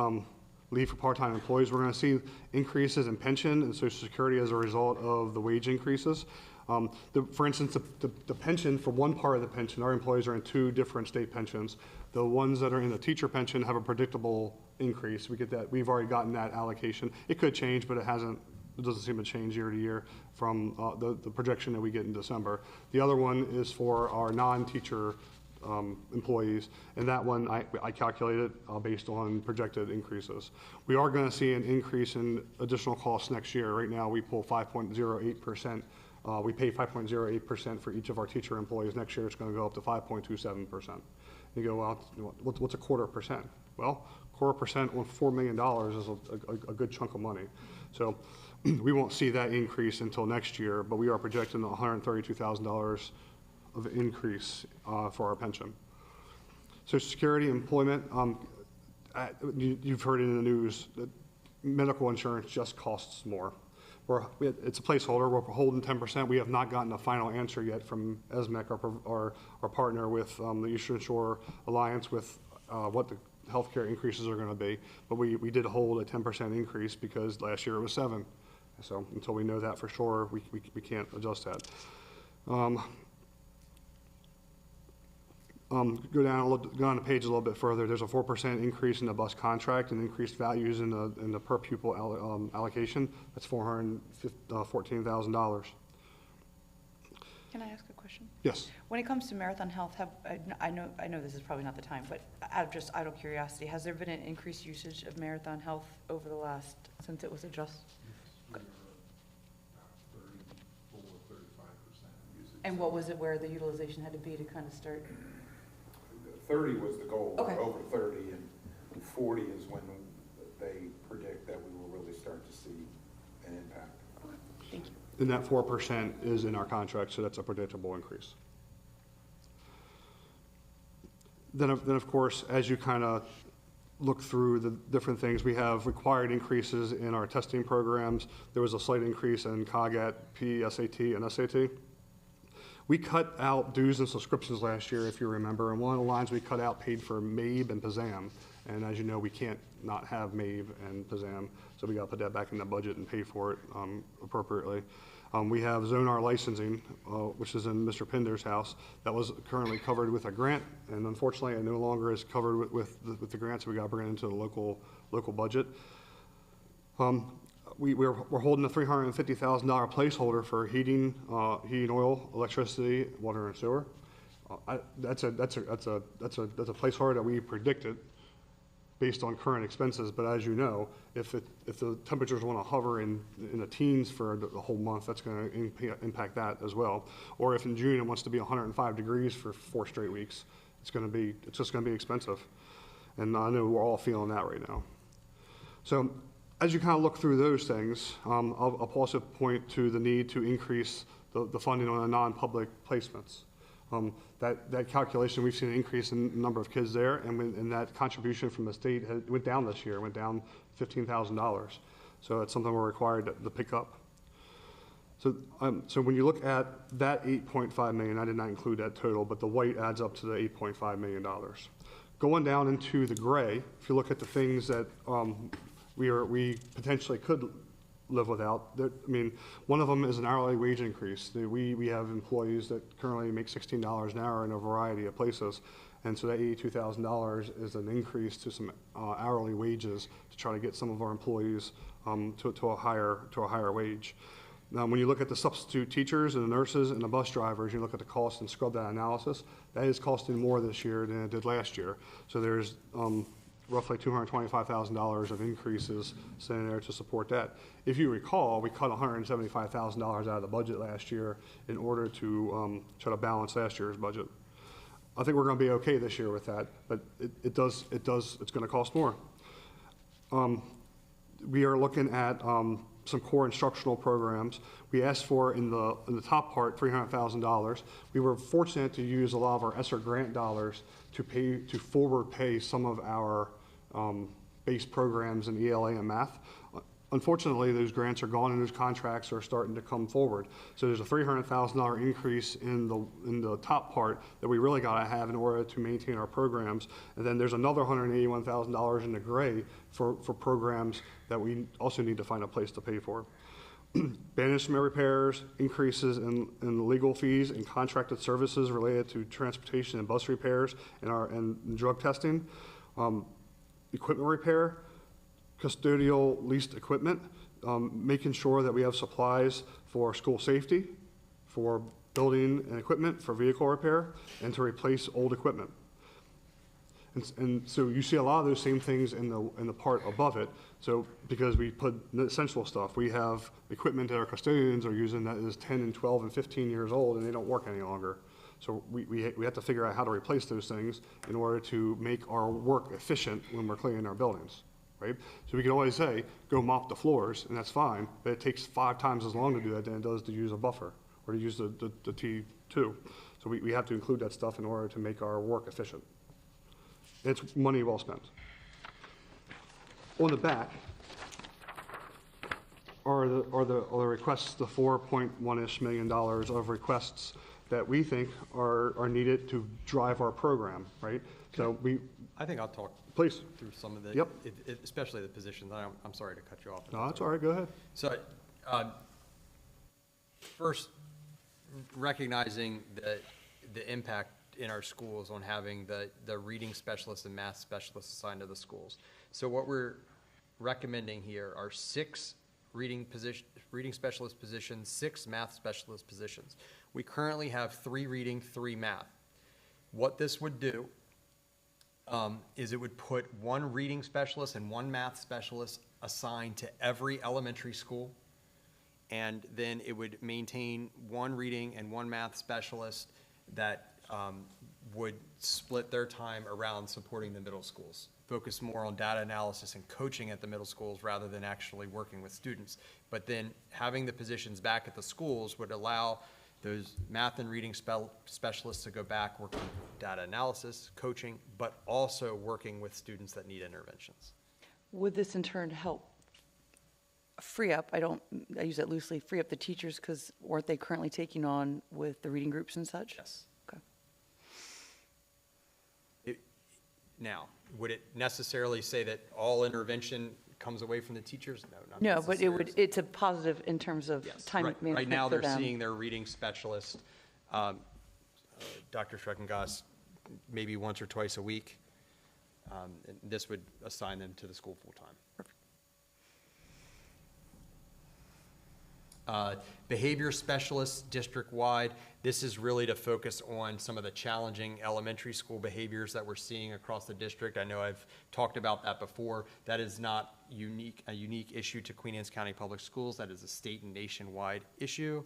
leave for part-time employees. We're going to see increases in pension and Social Security as a result of the wage increases. For instance, the pension, for one part of the pension, our employees are in 2 different state pensions. The ones that are in the teacher pension have a predictable increase. We get that. We've already gotten that allocation. It could change, but it hasn't. It doesn't seem to change year to year from the projection that we get in December. The other one is for our non-teacher employees, and that one I calculated based on projected increases. We are going to see an increase in additional costs next year. Right now, we pull 5.08%. We pay 5.08% for each of our teacher employees. Next year, it's going to go up to 5.27%. You go, well, what's a 1/4%? Well, 1/4% on $4 million is a good chunk of money. So we won't see that increase until next year, but we are projecting $132,000 of increase for our pension. Social Security, employment, you've heard in the news that medical insurance just costs more. It's a placeholder. We're holding 10%. We have not gotten a final answer yet from ESMEC, our partner with the Eastern Shore Alliance, with what the healthcare increases are going to be. But we did hold a 10% increase because last year it was 7%. So until we know that for sure, we can't adjust that. Go down the page a little bit further. There's a 4% increase in the bus contract and increased values in the per pupil allocation. That's $414,000. Can I ask a question? Yes. When it comes to Marathon Health, I know this is probably not the time, but out of curiosity, has there been an increased usage of Marathon Health over the since it was adjusted? And what was it where the utilization had to be to kind of start? 30 was the goal, Okay. over 30, and 40 is when they predict that we will really start to see an impact. Thank you. And that 4% is in our contract, so that's a predictable increase. Then of course, as you kind of look through the different things, we have required increases in our testing programs. There was a slight increase in COGAT, PSAT, and SAT. We cut out dues and subscriptions last year, if you remember, and one of the lines we cut out paid for MABE and PZAM. And as you know, we can't not have MABE and PZAM, so we got to put that back in the budget and pay for it appropriately. We have Zonar licensing, which is in Mr. Pinder's house, that was currently covered with a grant, and unfortunately it no longer is covered with the grant, so we got to bring it into the local budget. We're holding a $350,000 placeholder for heating oil, electricity, water, and sewer. That's a placeholder that we predicted based on current expenses, but as you know, if the temperatures want to hover in the teens for the whole month, that's going to impact that as well. Or if in June it wants to be 105 degrees for 4 straight weeks, it's just going to be expensive. And I know we're all feeling that right now. So as you kind of look through those things, I'll also point to the need to increase the funding on the non-public placements. That calculation, we've seen an increase in the number of kids there, and that contribution from the state went down this year, went down $15,000. So it's something we're required to pick up. So when you look at that 8.5 million, I did not include that total, but the white adds up to the $8.5 million. Going down into the gray, if you look at the things that we potentially could live without, one of them is an hourly wage increase. We have employees that currently make $16 an hour in a variety of places, and so that $82,000 is an increase to some hourly wages to try to get some of our employees to a higher wage. Now, when you look at the substitute teachers and the nurses and the bus drivers, you look at the cost and scrub that analysis, that is costing more this year than it did last year. So there's roughly $225,000 of increases sitting there to support that. If you recall, we cut $175,000 out of the budget last year in order to try to balance last year's budget. I think we're going to be okay this year with that, but it's going to cost more. We are looking at some core instructional programs. We asked for in the top part $300,000. We were fortunate to use a lot of our ESSER grant dollars to forward pay some of our base programs in ELA and math. Unfortunately, those grants are gone and those contracts are starting to come forward. So there's a $300,000 increase in the top part that we really got to have in order to maintain our programs. And then there's another $181,000 in the gray for programs that we also need to find a place to pay for. Banishment repairs, increases in legal fees and contracted services related to transportation and bus repairs and drug testing, equipment repair, custodial leased equipment, making sure that we have supplies for school safety, for building and equipment, for vehicle repair, and to replace old equipment. And so you see a lot of those same things in the part above it. So because we put the essential stuff, we have equipment that our custodians are using that is 10 and 12 and 15 years old and they don't work any longer. So we have to figure out how to replace those things in order to make our work efficient when we're cleaning our buildings, right? So we can always say, go mop the floors, and that's fine, but it takes 5 times as long to do that than it does to use a buffer or to use the T2. So we have to include that stuff in order to make our work efficient. It's money well spent. On the back are the requests, the $4.1-ish million of requests that we think are needed to drive our program, right? So I think I'll talk please through some of the, Yep. especially the positions. I'm sorry to cut you off. No, that's all right, go ahead. So, first, recognizing the impact in our schools on having the reading specialists and math specialists assigned to the schools. So what we're recommending here are 6 reading specialist positions, 6 math specialist positions. We currently have 3 reading, 3 math. What this would do is it would put 1 reading specialist and 1 math specialist assigned to every elementary school, and then it would maintain 1 reading and 1 math specialist that would split their time around supporting the middle schools, focus more on data analysis and coaching at the middle schools rather than actually working with students. But then having the positions back at the schools would allow those math and reading specialists to go back working data analysis, coaching, but also working with students that need interventions. Would this in turn help free up, I use that loosely, free up the teachers because weren't they currently taking on with the reading groups and such? Yes. Okay. Now, would it necessarily say that all intervention comes away from the teachers? No, not No, but necessarily. it's a positive in terms of Yes, time right. management Right now, for they're them. seeing their reading specialist, Dr. Schreckengoss, maybe once or twice a week. And this would assign them to the school full-time. Behavior specialists district-wide, this is really to focus on some of the challenging elementary school behaviors that we're seeing across the district. I know I've talked about that before. That is not a unique issue to Queen Anne's County Public Schools. That is a state and nationwide issue.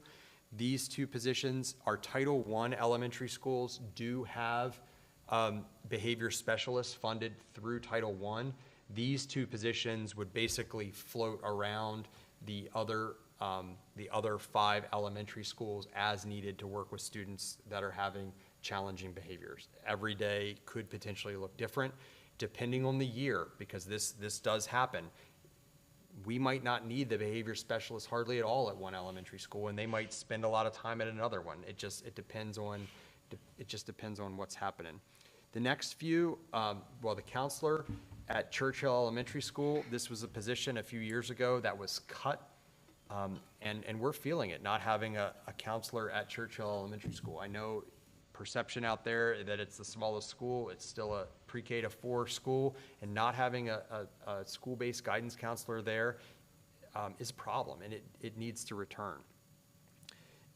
These two positions, our Title I elementary schools do have behavior specialists funded through Title I. These two positions would basically float around the other 5 elementary schools as needed to work with students that are having challenging behaviors. Every day could potentially look different depending on the year, because this does happen. We might not need the behavior specialist hardly at all at one elementary school, and they might spend a lot of time at another one. It just depends on what's happening. The next few, the counselor at Churchill Elementary School, this was a position a few years ago that was cut. And we're feeling it, not having a counselor at Churchill Elementary School. I know perception out there that it's the smallest school, it's still a pre-K to 4 school, and not having a school-based guidance counselor there is a problem, and it needs to return.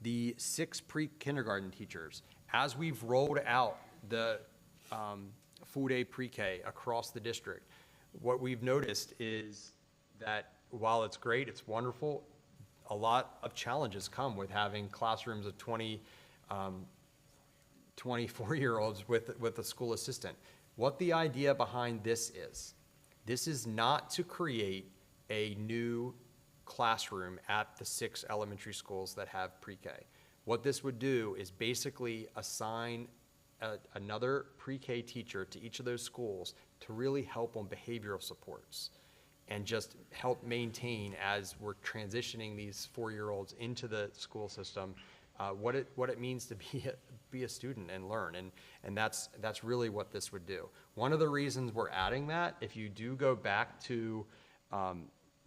The 6 pre-kindergarten teachers, as we've rolled out the full-day pre-K across the district, what we've noticed is that while it's great, it's wonderful, a lot of challenges come with having classrooms of 24-year-olds with a school assistant. What the idea behind this is not to create a new classroom at the 6 elementary schools that have pre-K. What this would do is basically assign another pre-K teacher to each of those schools to really help on behavioral supports and just help maintain, as we're transitioning these 4-year-olds into the school system, what it means to be a student and learn, and that's really what this would do. One of the reasons we're adding that, if you do go back to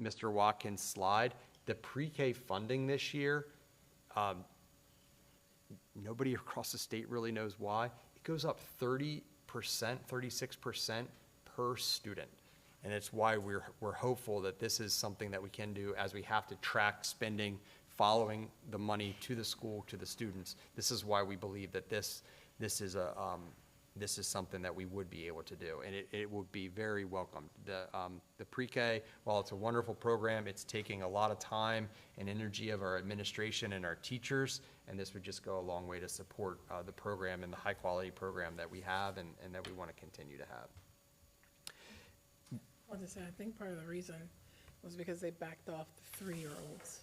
Mr. Watkins' slide, the pre-K funding this year, nobody across the state really knows why. It goes up 30%, 36% per student. And it's why we're hopeful that this is something that we can do, as we have to track spending following the money to the school, to the students. This is why we believe that this is something that we would be able to do, and it would be very welcome. The pre-K, while it's a wonderful program, it's taking a lot of time and energy of our administration and our teachers, and this would just go a long way to support the program and the high-quality program that we have and that we want to continue to have. I think part of the reason was because they backed off the 3-year-olds.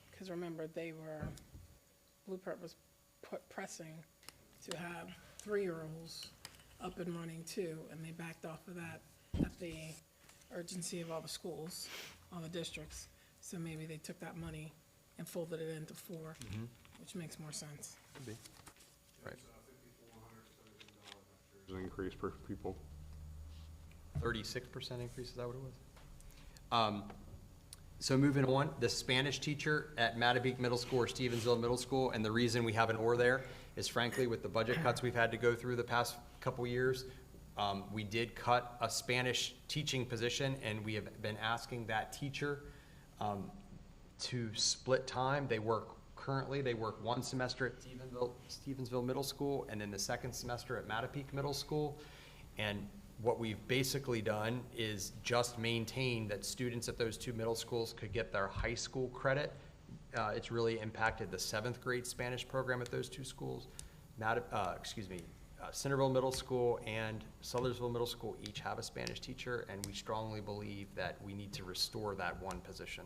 Because remember, Blueprint was pressing to have 3-year-olds up and running too, and they backed off of that at the urgency of all the schools, all the districts. So maybe they took that money and folded it into 4, which makes more sense. Could be. Right. An increase per people. 36% increase, is that what it was? So moving on, the Spanish teacher at Mattabeek Middle School or Stevensville Middle School, and the reason we have an or there is frankly with the budget cuts we've had to go through the past couple years, we did cut a Spanish teaching position, and we have been asking that teacher to split time. They work 1 semester at Stevensville Middle School, and then the 2nd semester at Mattabeek Middle School. And what we've basically done is just maintain that students at those 2 middle schools could get their high school credit. It's really impacted the 7th grade Spanish program at those 2 schools. Centerville Middle School and Sudlersville Middle School each have a Spanish teacher, and we strongly believe that we need to restore that 1 position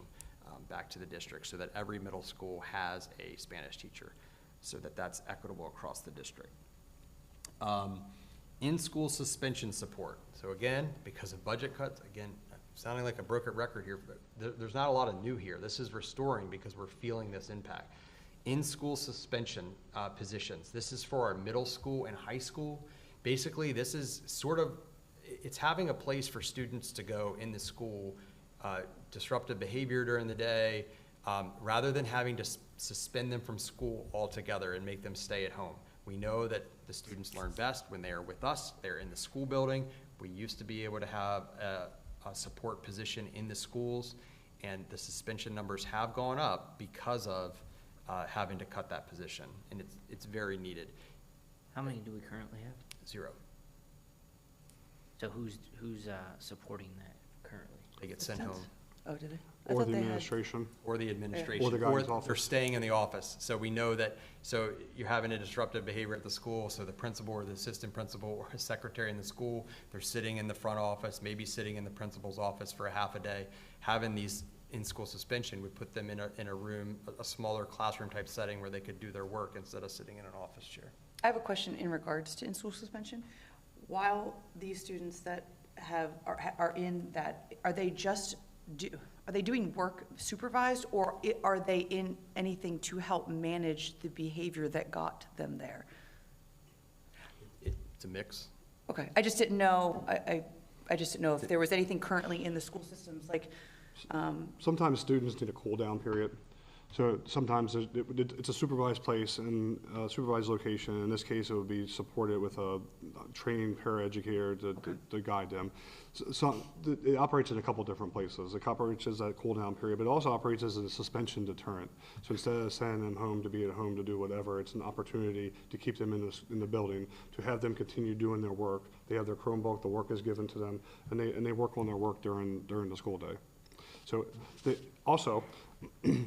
back to the district so that every middle school has a Spanish teacher, so that that's equitable across the district. In-school suspension support. So again, because of budget cuts, again, sounding like a broken record here, but there's not a lot of new here. This is restoring because we're feeling this impact. In-school suspension positions. This is for our middle school and high school. Basically, this is it's having a place for students to go in the school, disruptive behavior during the day, rather than having to suspend them from school altogether and make them stay at home. We know that the students learn best when they are with us. They're in the school building. We used to be able to have a support position in the schools, And the suspension numbers have gone up because of having to cut that position, and it's very needed. How many do we currently have? 0. So who's supporting that currently? They get sent home. Oh, did they? I Or thought the they had- administration. Or the administration. Or the guidance Or office. they're staying in the office. So we know that, so you're having a disruptive behavior at the school, so the principal or the assistant principal or a secretary in the school, they're sitting in the front office, maybe sitting in the principal's office for a half a day. Having these in-school suspension would put them in a room, a smaller classroom type setting where they could do their work instead of sitting in an office chair. I have a question in regards to in-school suspension. While these students that are in that, are they doing work supervised, or are they in anything to help manage the behavior that got them there? It's a mix. Okay, I just didn't know, I just didn't know if there was anything currently in the school systems, like, Sometimes students need a cool-down period. So sometimes it's a supervised place and a supervised location. In this case, it would be supported with a trained paraeducator to guide them. So it operates in a couple different places. It operates as a cool-down period, but it also operates as a suspension deterrent. So instead of sending them home to be at home to do whatever, it's an opportunity to keep them in the building, to have them continue doing their work. They have their Chromebook, the work is given to them, and they work on their work during the school day. So also,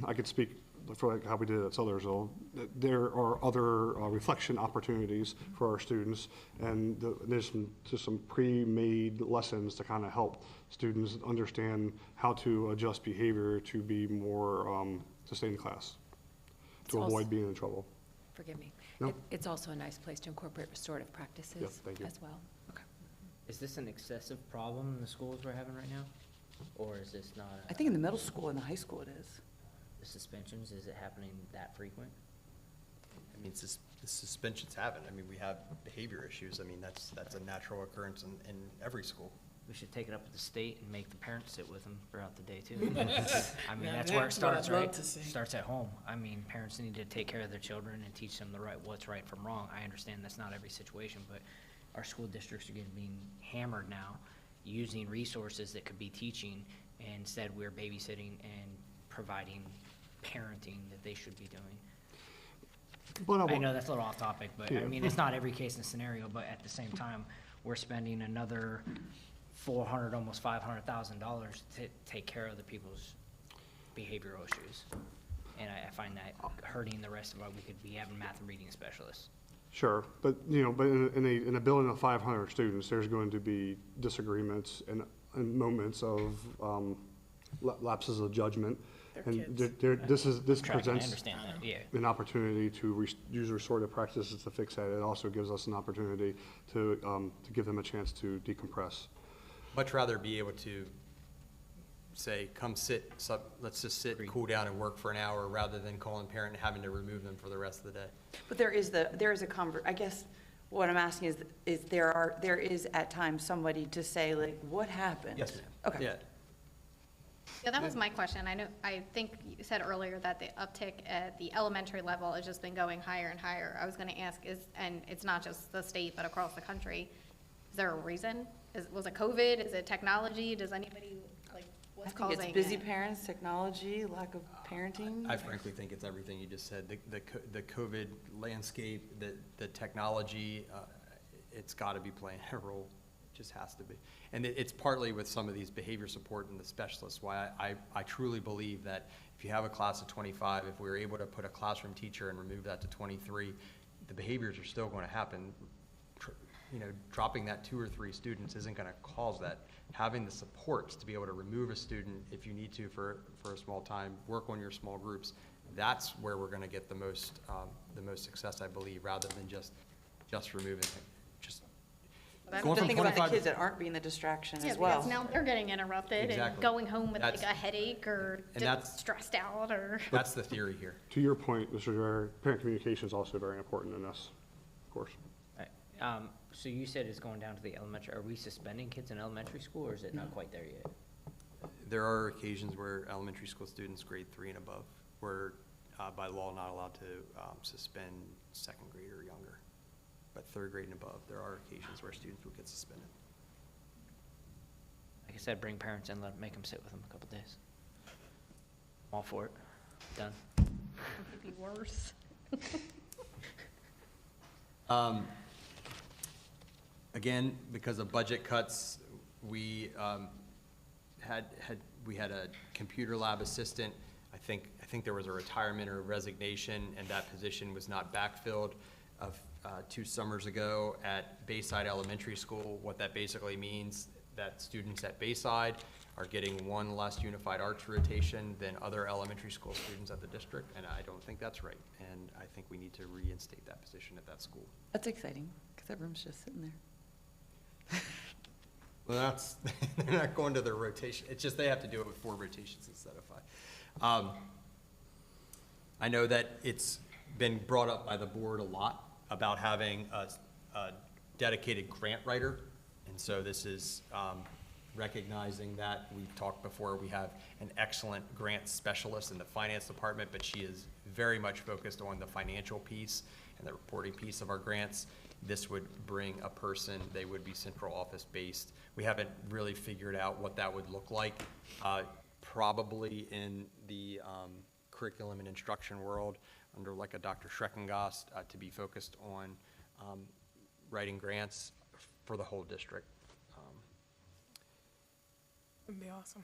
I could speak for like how we did at Sudlersville. There are other reflection opportunities for our students, and there's just some pre-made lessons to kind of help students understand how to adjust behavior to be more to stay in class, It's to also- avoid being in trouble. Forgive me. No. It's also a nice place to incorporate restorative practices thank you. as well. okay. Is this an excessive problem in the schools we're having right now? Or is this not? I think in the middle school and the high school it is. The suspensions, is it happening that frequent? I mean, the suspensions happen. I mean, we have behavior issues. I mean, that's a natural occurrence in every school. We should take it up with the state and make the parents sit with them throughout the day too. I mean, Now that's where it that's what I'd starts, love right? to see. Starts at home. I mean, parents need to take care of their children and teach them what's right from wrong. I understand that's not every situation, but our school districts are being hammered now, using resources that could be teaching, and instead we're babysitting and providing parenting that they should be doing. But I know that's a little off topic, but I mean, it's not every case and scenario, but at the same time, we're spending another $400, almost $500,000 to take care of the people's behavioral issues. And I find that hurting the rest of we could be having math and reading specialists. Sure, but in a building of 500 students, there's going to be disagreements and moments of lapses of judgment. They're And kids. this Tracking, I presents understand that, yeah. an opportunity to use restorative practices to fix that. It also gives us an opportunity to give them a chance to decompress. Much rather be able to say, come sit, let's just sit, cool down and work for an hour, rather than calling parent and having to remove them for the rest of the day. But there is I guess what I'm asking is there is at times somebody to say like, what happened? Yes, ma'am. Okay. Yeah. Yeah, that was my question. I think you said earlier that the uptick at the elementary level has just been going higher and higher. I was gonna ask and it's not just the state, but across the country, is there a reason? Was it COVID? Is it technology? Does anybody, like, I what's think causing it's busy it? parents, technology, lack of parenting. I frankly think it's everything you just said. The COVID landscape, the technology, it's gotta be playing a role. It just has to be. And it's partly with some of these behavior support and the specialists, why I truly believe that if you have a class of 25, if we were able to put a classroom teacher and remove that to 23, the behaviors are still gonna happen. Dropping that 2 or 3 students isn't gonna cause that. Having the supports to be able to remove a student if you need to for a small time, work on your small groups, that's where we're gonna get the most success, I believe, rather than just removing, just But going To from think about the 25 kids that aren't being the distraction Yeah, as well. because now they're getting interrupted and Exactly. going home with like a That's- headache or And that's- stressed out or. That's the theory here. To your point, Mr. Rivera, parent communication is also very important in this, of course. Right. So you said it's going down to the elementary. Are we suspending kids in elementary school, or is it not quite there yet? There are occasions where elementary school students, grade 3 and above, were by law not allowed to suspend second grade or younger. But 3rd grade and above, there are occasions where students will get suspended. Like I said, bring parents in, make them sit with them a couple days. All for it. Done. Could be worse. Again, because of budget cuts, we had a computer lab assistant. I think there was a retirement or resignation, and that position was not backfilled of 2 summers ago at Bayside Elementary School. What that basically means, that students at Bayside are getting 1 less unified arts rotation than other elementary school students at the district, and I don't think that's right. And I think we need to reinstate that position at that school. That's exciting, because that room's just sitting there. Well, they're not going to their rotation. It's just they have to do it with 4 rotations instead of 5. I know that it's been brought up by the board a lot about having a dedicated grant writer. And so this is recognizing that. We've talked before, we have an excellent grant specialist in the finance department, but she is very much focused on the financial piece and the reporting piece of our grants. This would bring a person, they would be central office based. We haven't really figured out what that would look like. Probably in the curriculum and instruction world, under like a Dr. Schreckengast, to be focused on writing grants for the whole district. Would be awesome.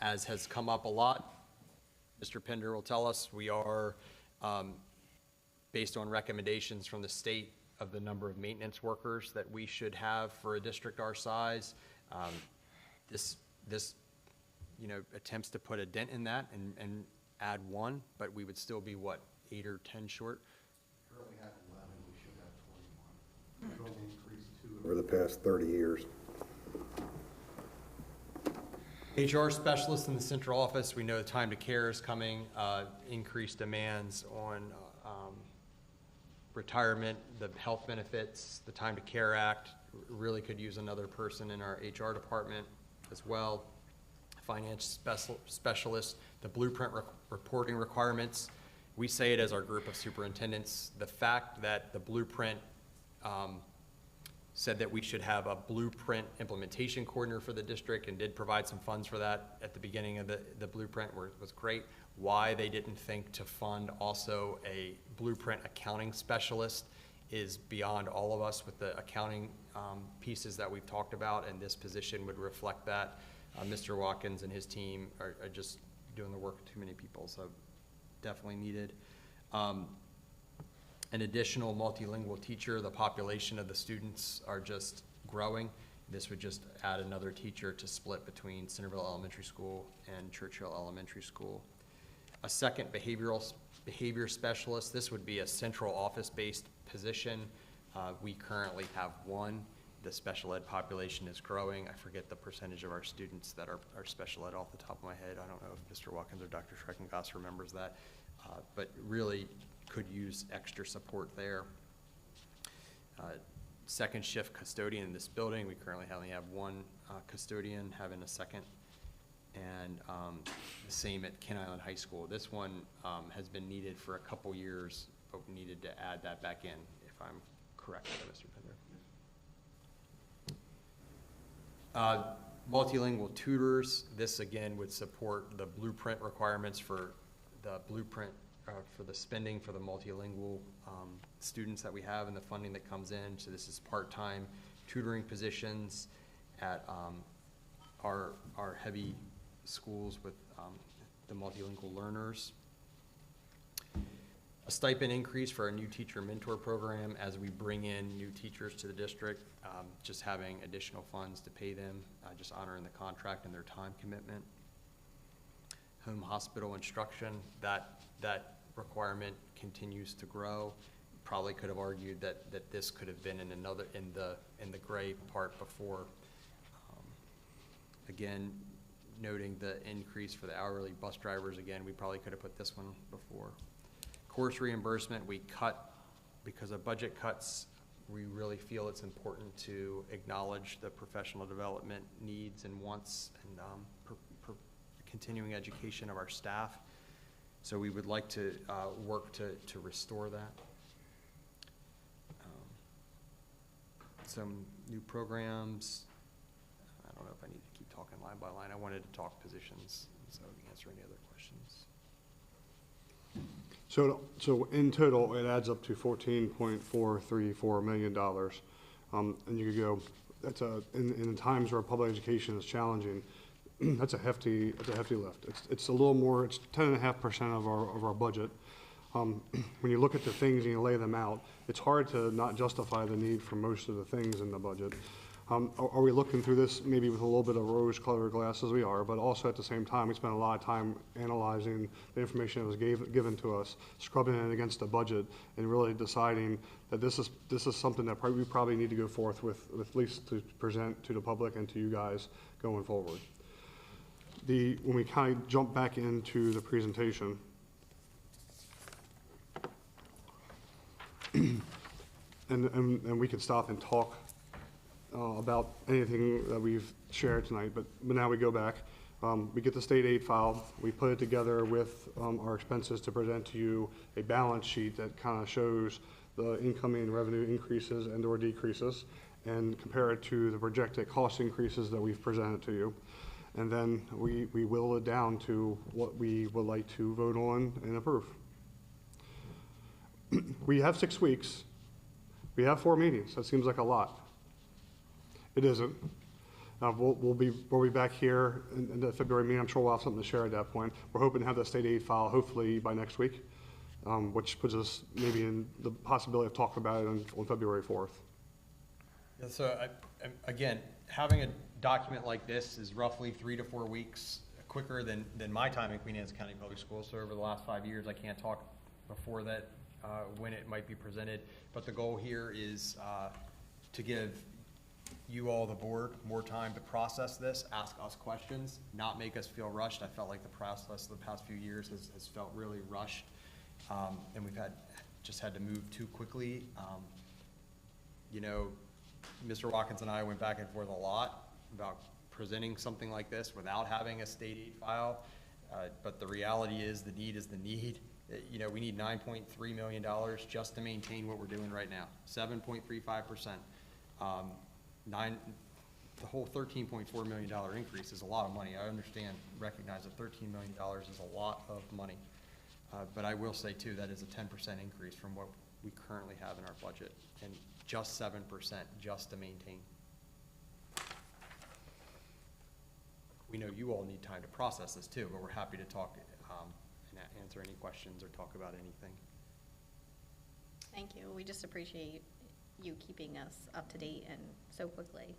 As has come up a lot, Mr. Pender will tell us, we are, based on recommendations from the state of the number of maintenance workers that we should have for a district our size. This attempts to put a dent in that and add 1, but we would still be, what, 8 or 10 short? Currently have 11, we should have 21. We've only increased 2 over the past 30 years. HR specialists in the central office, we know time to care is coming, increased demands on retirement, the health benefits, the Time to Care Act, really could use another person in our HR department as well. Finance specialist, the blueprint reporting requirements. We say it as our group of superintendents. The fact that the blueprint said that we should have a blueprint implementation coordinator for the district and did provide some funds for that at the beginning of the blueprint was great. Why they didn't think to fund also a blueprint accounting specialist is beyond all of us with the accounting pieces that we've talked about, and this position would reflect that. Mr. Watkins and his team are just doing the work of too many people, so definitely needed. An additional multilingual teacher. The population of the students are just growing. This would just add another teacher to split between Centerville Elementary School and Churchill Elementary School. A second behavior specialist. This would be a central office-based position. We currently have 1. The special ed population is growing. I forget the percentage of our students that are special ed off the top of my head. I don't know if Mr. Watkins or Dr. Schreckengast remembers that, but really could use extra support there. Second shift custodian in this building. We currently only have 1 custodian, having a second. And the same at Kent Island High School. This one has been needed for a couple years, but we needed to add that back in, if I'm correct, Mr. Pender. Multilingual tutors. This again would support the blueprint requirements for the blueprint for the spending for the multilingual students that we have and the funding that comes in. So this is part-time tutoring positions at our heavy schools with the multilingual learners. A stipend increase for our new teacher mentor program as we bring in new teachers to the district, just having additional funds to pay them, just honoring the contract and their time commitment. Home hospital instruction, that requirement continues to grow. Probably could have argued that this could have been in the gray part before. Again, noting the increase for the hourly bus drivers, again, we probably could have put this one before. Course reimbursement, we cut because of budget cuts. We really feel it's important to acknowledge the professional development needs and wants and continuing education of our staff. So we would like to work to restore that. Some new programs. I don't know if I need to keep talking loud. line by line. I wanted to talk positions, so answer any other questions. So in total, it adds up to $14.434 million. And you could go, in times where public education is challenging, that's a hefty lift. It's a little more, it's 10.5% of our budget. When you look at the things and you lay them out, it's hard to not justify the need for most of the things in the budget. Are we looking through this maybe with a little bit of rose-colored glasses? We are, but also at the same time, we spent a lot of time analyzing the information that was given to us, scrubbing it against the budget, and really deciding that this is something that we probably need to go forth with at least to present to the public and to you guys going forward. When we kind of jump back into the presentation, and we could stop and talk about anything that we've shared tonight, but now we go back. We get the state aid file, we put it together with our expenses to present to you a balance sheet that kind of shows the incoming revenue increases and or decreases, and compare it to the projected cost increases that we've presented to you. And then we whittle it down to what we would like to vote on and approve. We have 6 weeks. We have 4 meetings. That seems like a lot. It isn't. We'll be back here in the February meeting. I'm sure we'll have something to share at that point. We're hoping to have the state aid file hopefully by next week, which puts us maybe in the possibility of talking about it on February 4th. Yeah, so again, having a document like this is roughly 3 to 4 weeks quicker than my time in Queen Anne's County Public Schools. So over the last 5 years, I can't talk before that when it might be presented. But the goal here is to give you all, the board, more time to process this, ask us questions, not make us feel rushed. I felt like the process of the past few years has felt really rushed, and we've just had to move too quickly. You know, Mr. Watkins and I went back and forth a lot about presenting something like this without having a state aid file, but the reality is the need is the need. You know, we need $9.3 million just to maintain what we're doing right now, 7.35%. The whole $13.4 million increase is a lot of money. I recognize that $13 million is a lot of money. But I will say too, that is a 10% increase from what we currently have in our budget, and just 7% just to maintain. We know you all need time to process this too, but we're happy to talk and answer any questions or talk about anything. Thank you. We just appreciate you keeping us up to date and so quickly.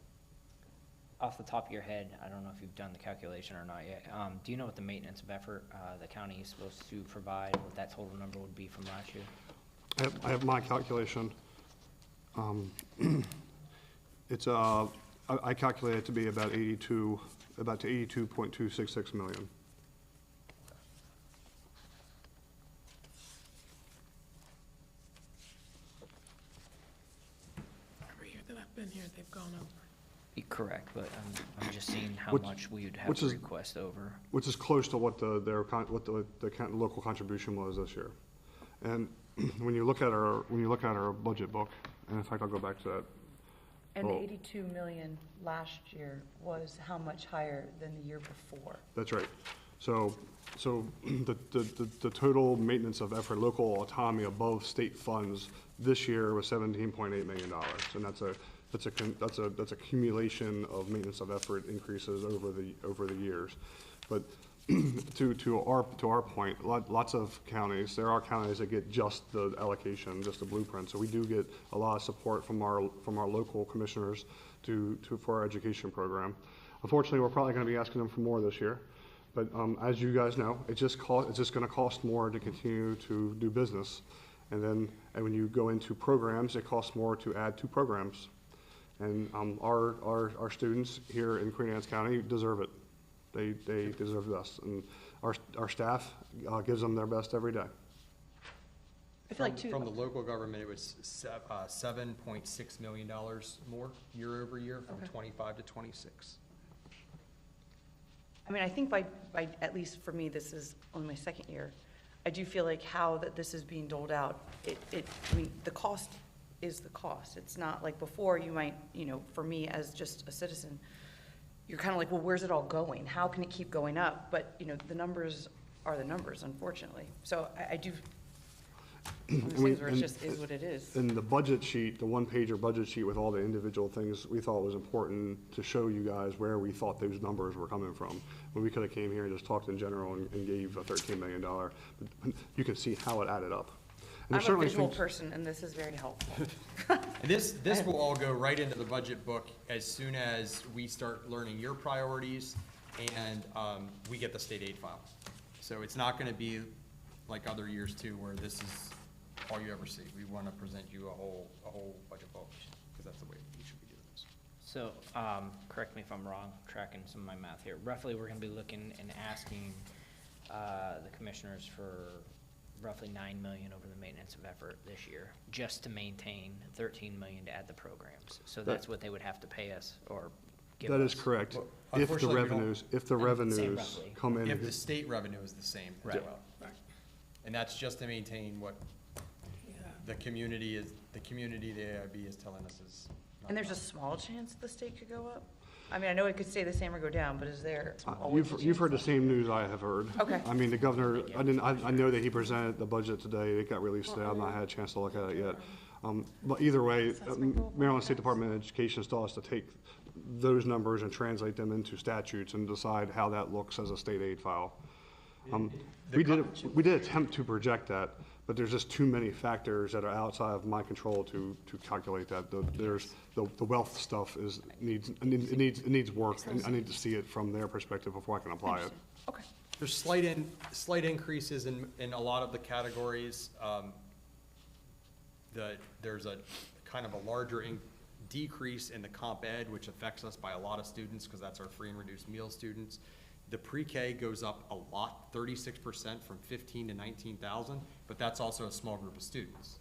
Off the top of your head, I don't know if you've done the calculation or not yet, do you know what the maintenance of effort the county is supposed to provide, what that total number would be from last year? I have my calculation. It's I calculate it to be about 82.266 million. Every year that I've been here, they've gone over. Correct, but I'm just seeing how Which- much we would have which to is- request over. Which is close to what the local contribution was this year. And when you look at our budget book, and in fact, I'll go back to that. And the Oh. 82 million last year was how much higher than the year before? That's right. So the total maintenance of effort, local autonomy above state funds this year was $17.8 million. And that's a accumulation of maintenance of effort increases over the years. But to our point, lots of counties, there are counties that get just the allocation, just the blueprint. So we do get a lot of support from our local commissioners for our education program. Unfortunately, we're probably going to be asking them for more this year. But as you guys know, it's just going to cost more to continue to do business. And when you go into programs, it costs more to add 2 programs. And our students here in Queen Anne's County deserve it. They deserve this, and our staff gives them their best every day. I feel like From the local government, it was $7.6 million more year over year, from 25 to 26. I mean, I think by at least for me, this is only my 2nd year. I do feel like how that this is being doled out, I mean, the cost is the cost. It's not like before you might, for me as just a citizen, you're kind of like, well, where's it all going? How can it keep going up? But, you know, the numbers are the numbers, unfortunately. So I do, one of those things where it just is what it is. In the budget sheet, the one-pager budget sheet with all the individual things, we thought was important to show you guys where we thought those numbers were coming from. When we could have came here and just talked in general and gave a $13 million, but you can see how it added up. And I'm there's a certainly visual things- person, and this is very helpful. And this will all go right into the budget book as soon as we start learning your priorities and we get the state aid file. So it's not gonna be like other years too, where this is all you ever see. We wanna present you a whole budget book, because that's the way we should be doing this. So, correct me if I'm wrong, tracking some of my math here. Roughly, we're gonna be looking and asking, the commissioners for roughly 9 million over the maintenance of effort this year, just to maintain 13 million to add the programs. So that's what they would have to pay us or give us. That is correct. Well, If the unfortunately, we don't- revenues, Say roughly. come in. If the state revenue is the same as Right. well. Right. And that's just to maintain what Yeah. the community, the AIB is telling us is. not And there's a enough. small chance the state could go up? I mean, I know it could stay the same or go down, but is there always a You've heard the chance? same news I have heard. Okay. I mean, the governor, I know that he presented the budget today, it got released today, I've not had a chance to look at it yet. But either way, Maryland State Department of Education still has to take those numbers and translate them into statutes and decide how that looks as a state aid file. We did attempt to project that, but there's just too many factors that are outside of my control to calculate that. There's, the wealth stuff needs work, and I need to see it from their perspective before I can apply it. Okay. There's slight increases in a lot of the categories. There's a kind of a larger decrease in the comp ed, which affects us by a lot of students, because that's our free and reduced meal students. The pre-K goes up a lot, 36% from 15 to 19,000, but that's also a small group of students.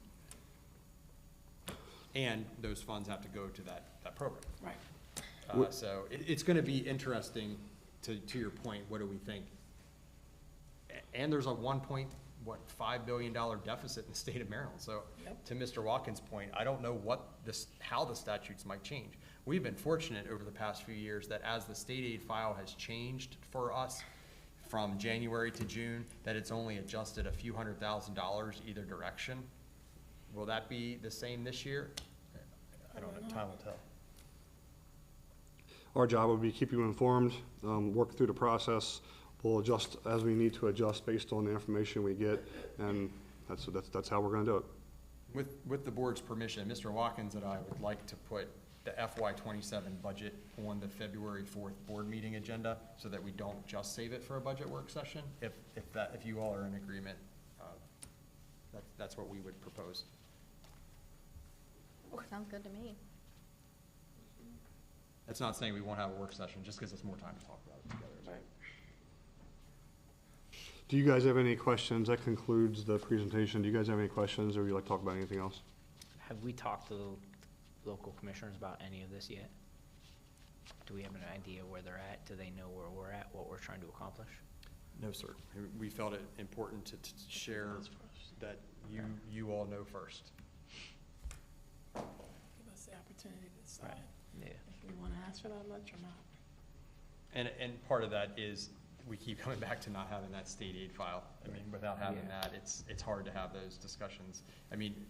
And those funds have to go to that program. Right. So it's gonna be interesting, to your point, what do we think? And there's a $1.5 billion deficit in the state of Maryland. So Yep. to Mr. Watkins' point, I don't know how the statutes might change. We've been fortunate over the past few years that as the state aid file has changed for us from January to June, that it's only adjusted a few $100,000 either direction. Will that be the same this year? I don't know, time will tell. Our job would be keep you informed, work through the process. We'll adjust as we need to adjust based on the information we get, and that's how we're gonna do it. With the board's permission, Mr. Watkins and I would like to put the FY '27 budget on the February 4th board meeting agenda, so that we don't just save it for a budget work session. If you all are in agreement, that's what we would propose. Sounds good to me. That's not saying we won't have a work session, just gives us more time to talk about it together. Right. Do you guys have any questions? That concludes the presentation. Do you guys have any questions, or would you like to talk about anything else? Have we talked to the local commissioners about any of this yet? Do we have an idea where they're at? Do they know where we're at, what we're trying to accomplish? No, sir. We felt it important to share that you all know first. Give us the opportunity to decide Yeah. if we want to ask for that much or not. And part of that is, we keep coming back to not having that state aid file. I mean, without having Yeah. that, it's hard to have those discussions. I mean,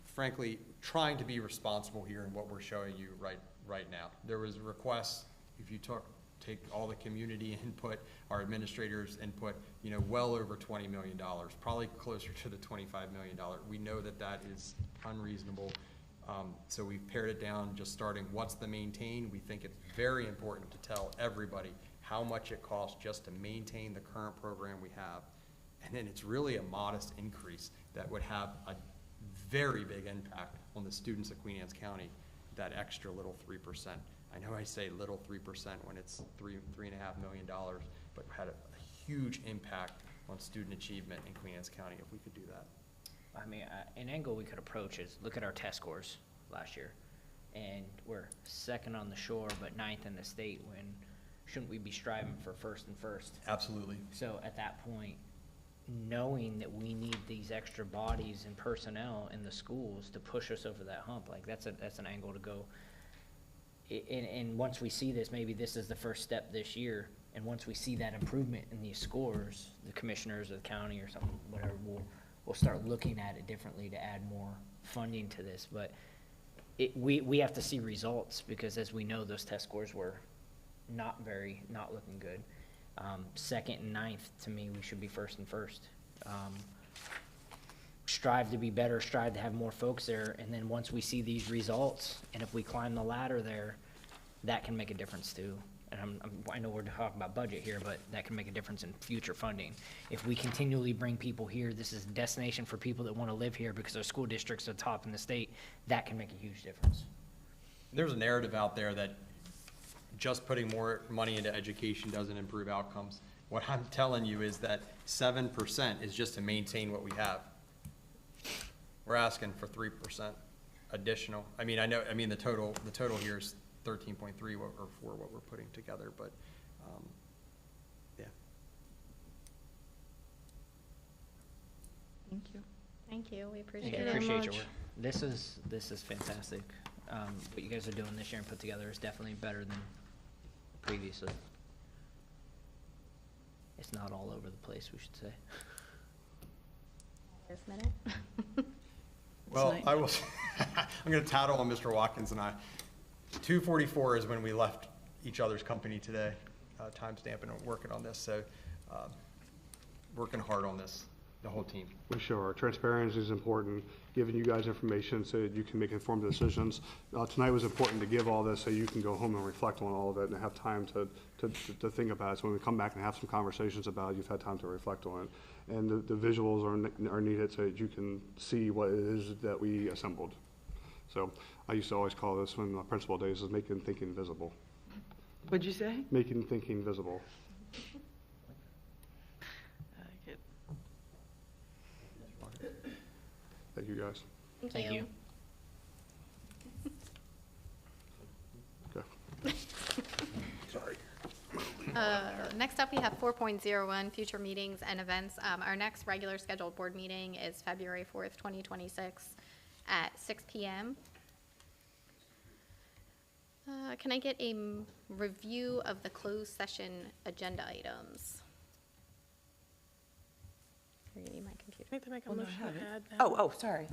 frankly, trying to be responsible here in what we're showing you right now. There was requests, if you take all the community input, our administrators input, well over $20 million, probably closer to the $25 million. We know that is unreasonable. So we've pared it down, just starting what's the maintain. We think it's very important to tell everybody how much it costs just to maintain the current program we have. And then it's really a modest increase that would have a very big impact on the students of Queen Anne's County, that extra little 3%. I know I say little 3% when it's $3.5 million, but had a huge impact on student achievement in Queen Anne's County if we could do that. I mean, an angle we could approach is look at our test scores last year, and we're second on the shore, but ninth in the state. When shouldn't we be striving for first and first? Absolutely. So at that point, knowing that we need these extra bodies and personnel in the schools to push us over that hump, like that's an angle to go. And once we see this, maybe this is the first step this year, and once we see that improvement in these scores, the commissioners of the county or something, whatever, we'll start looking at it differently to add more funding to this, but we have to see results, because as we know, those test scores were not looking good. Second and ninth, to me, we should be first and first. Strive to be better, strive to have more folks there, and then once we see these results, and if we climb the ladder there, that can make a difference too. And I know we're talking about budget here, but that can make a difference in future funding. If we continually bring people here, this is a destination for people that want to live here because our school districts are top in the state, that can make a huge difference. There's a narrative out there that just putting more money into education doesn't improve outcomes. What I'm telling you is that 7% is just to maintain what we have. We're asking for 3% additional. I mean, the total here is 13.3 or for what we're putting together, but, yeah. Thank you. Thank you, we appreciate Yeah, I it. appreciate your work. This is fantastic. What you guys are doing this year and put together is definitely better than previously. It's not all over the place, we should say. This minute. Well, Tonight. I will, I'm gonna tattle on Mr. Watkins and I. 2:44 is when we left each other's company today, timestamping and working on this, so, working hard on this, the whole team. We sure are. Transparency is important, giving you guys information so that you can make informed decisions. Tonight was important to give all this so you can go home and reflect on all of it and have time to think about it. So when we come back and have some conversations about it, you've had time to reflect on it. And the visuals are needed so that you can see what it is that we assembled. So I used to always call this, when my principal days, is making thinking visible. What'd you say? Making thinking visible. Good. Thank you, guys. Thank you. Okay. Sorry. Next up, we have 4.01, future meetings and events. Our next regular scheduled board meeting is February 4th, 2026 at 6 p.m. Can I get a review of the closed session agenda items? Are you need my computer? I need to make a Well, no, I motion have to it. add that. Oh, sorry.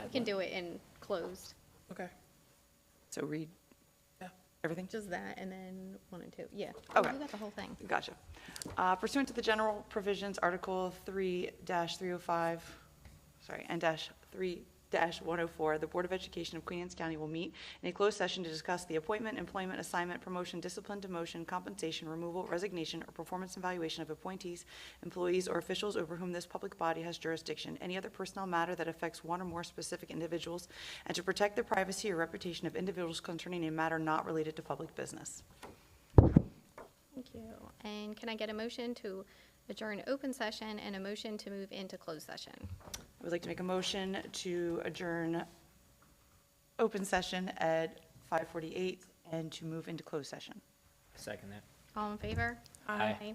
We can do it in closed, Okay, So read yeah. everything? just that, and then 1 and 2, yeah. Okay. You got the whole thing. Gotcha. Pursuant to the general provisions, Article 3-305, and -3-104, the Board of Education of Queen Anne's County will meet in a closed session to discuss the appointment, employment, assignment, promotion, discipline, demotion, compensation, removal, resignation, or performance evaluation of appointees, employees, or officials over whom this public body has jurisdiction, any other personnel matter that affects one or more specific individuals, and to protect the privacy or reputation of individuals concerning a matter not related to public business. Thank you. And can I get a motion to adjourn open session and a motion to move into closed session? I would like to make a motion to adjourn open session at 5:48 and to move into closed session. Second that. All in favor? Aye.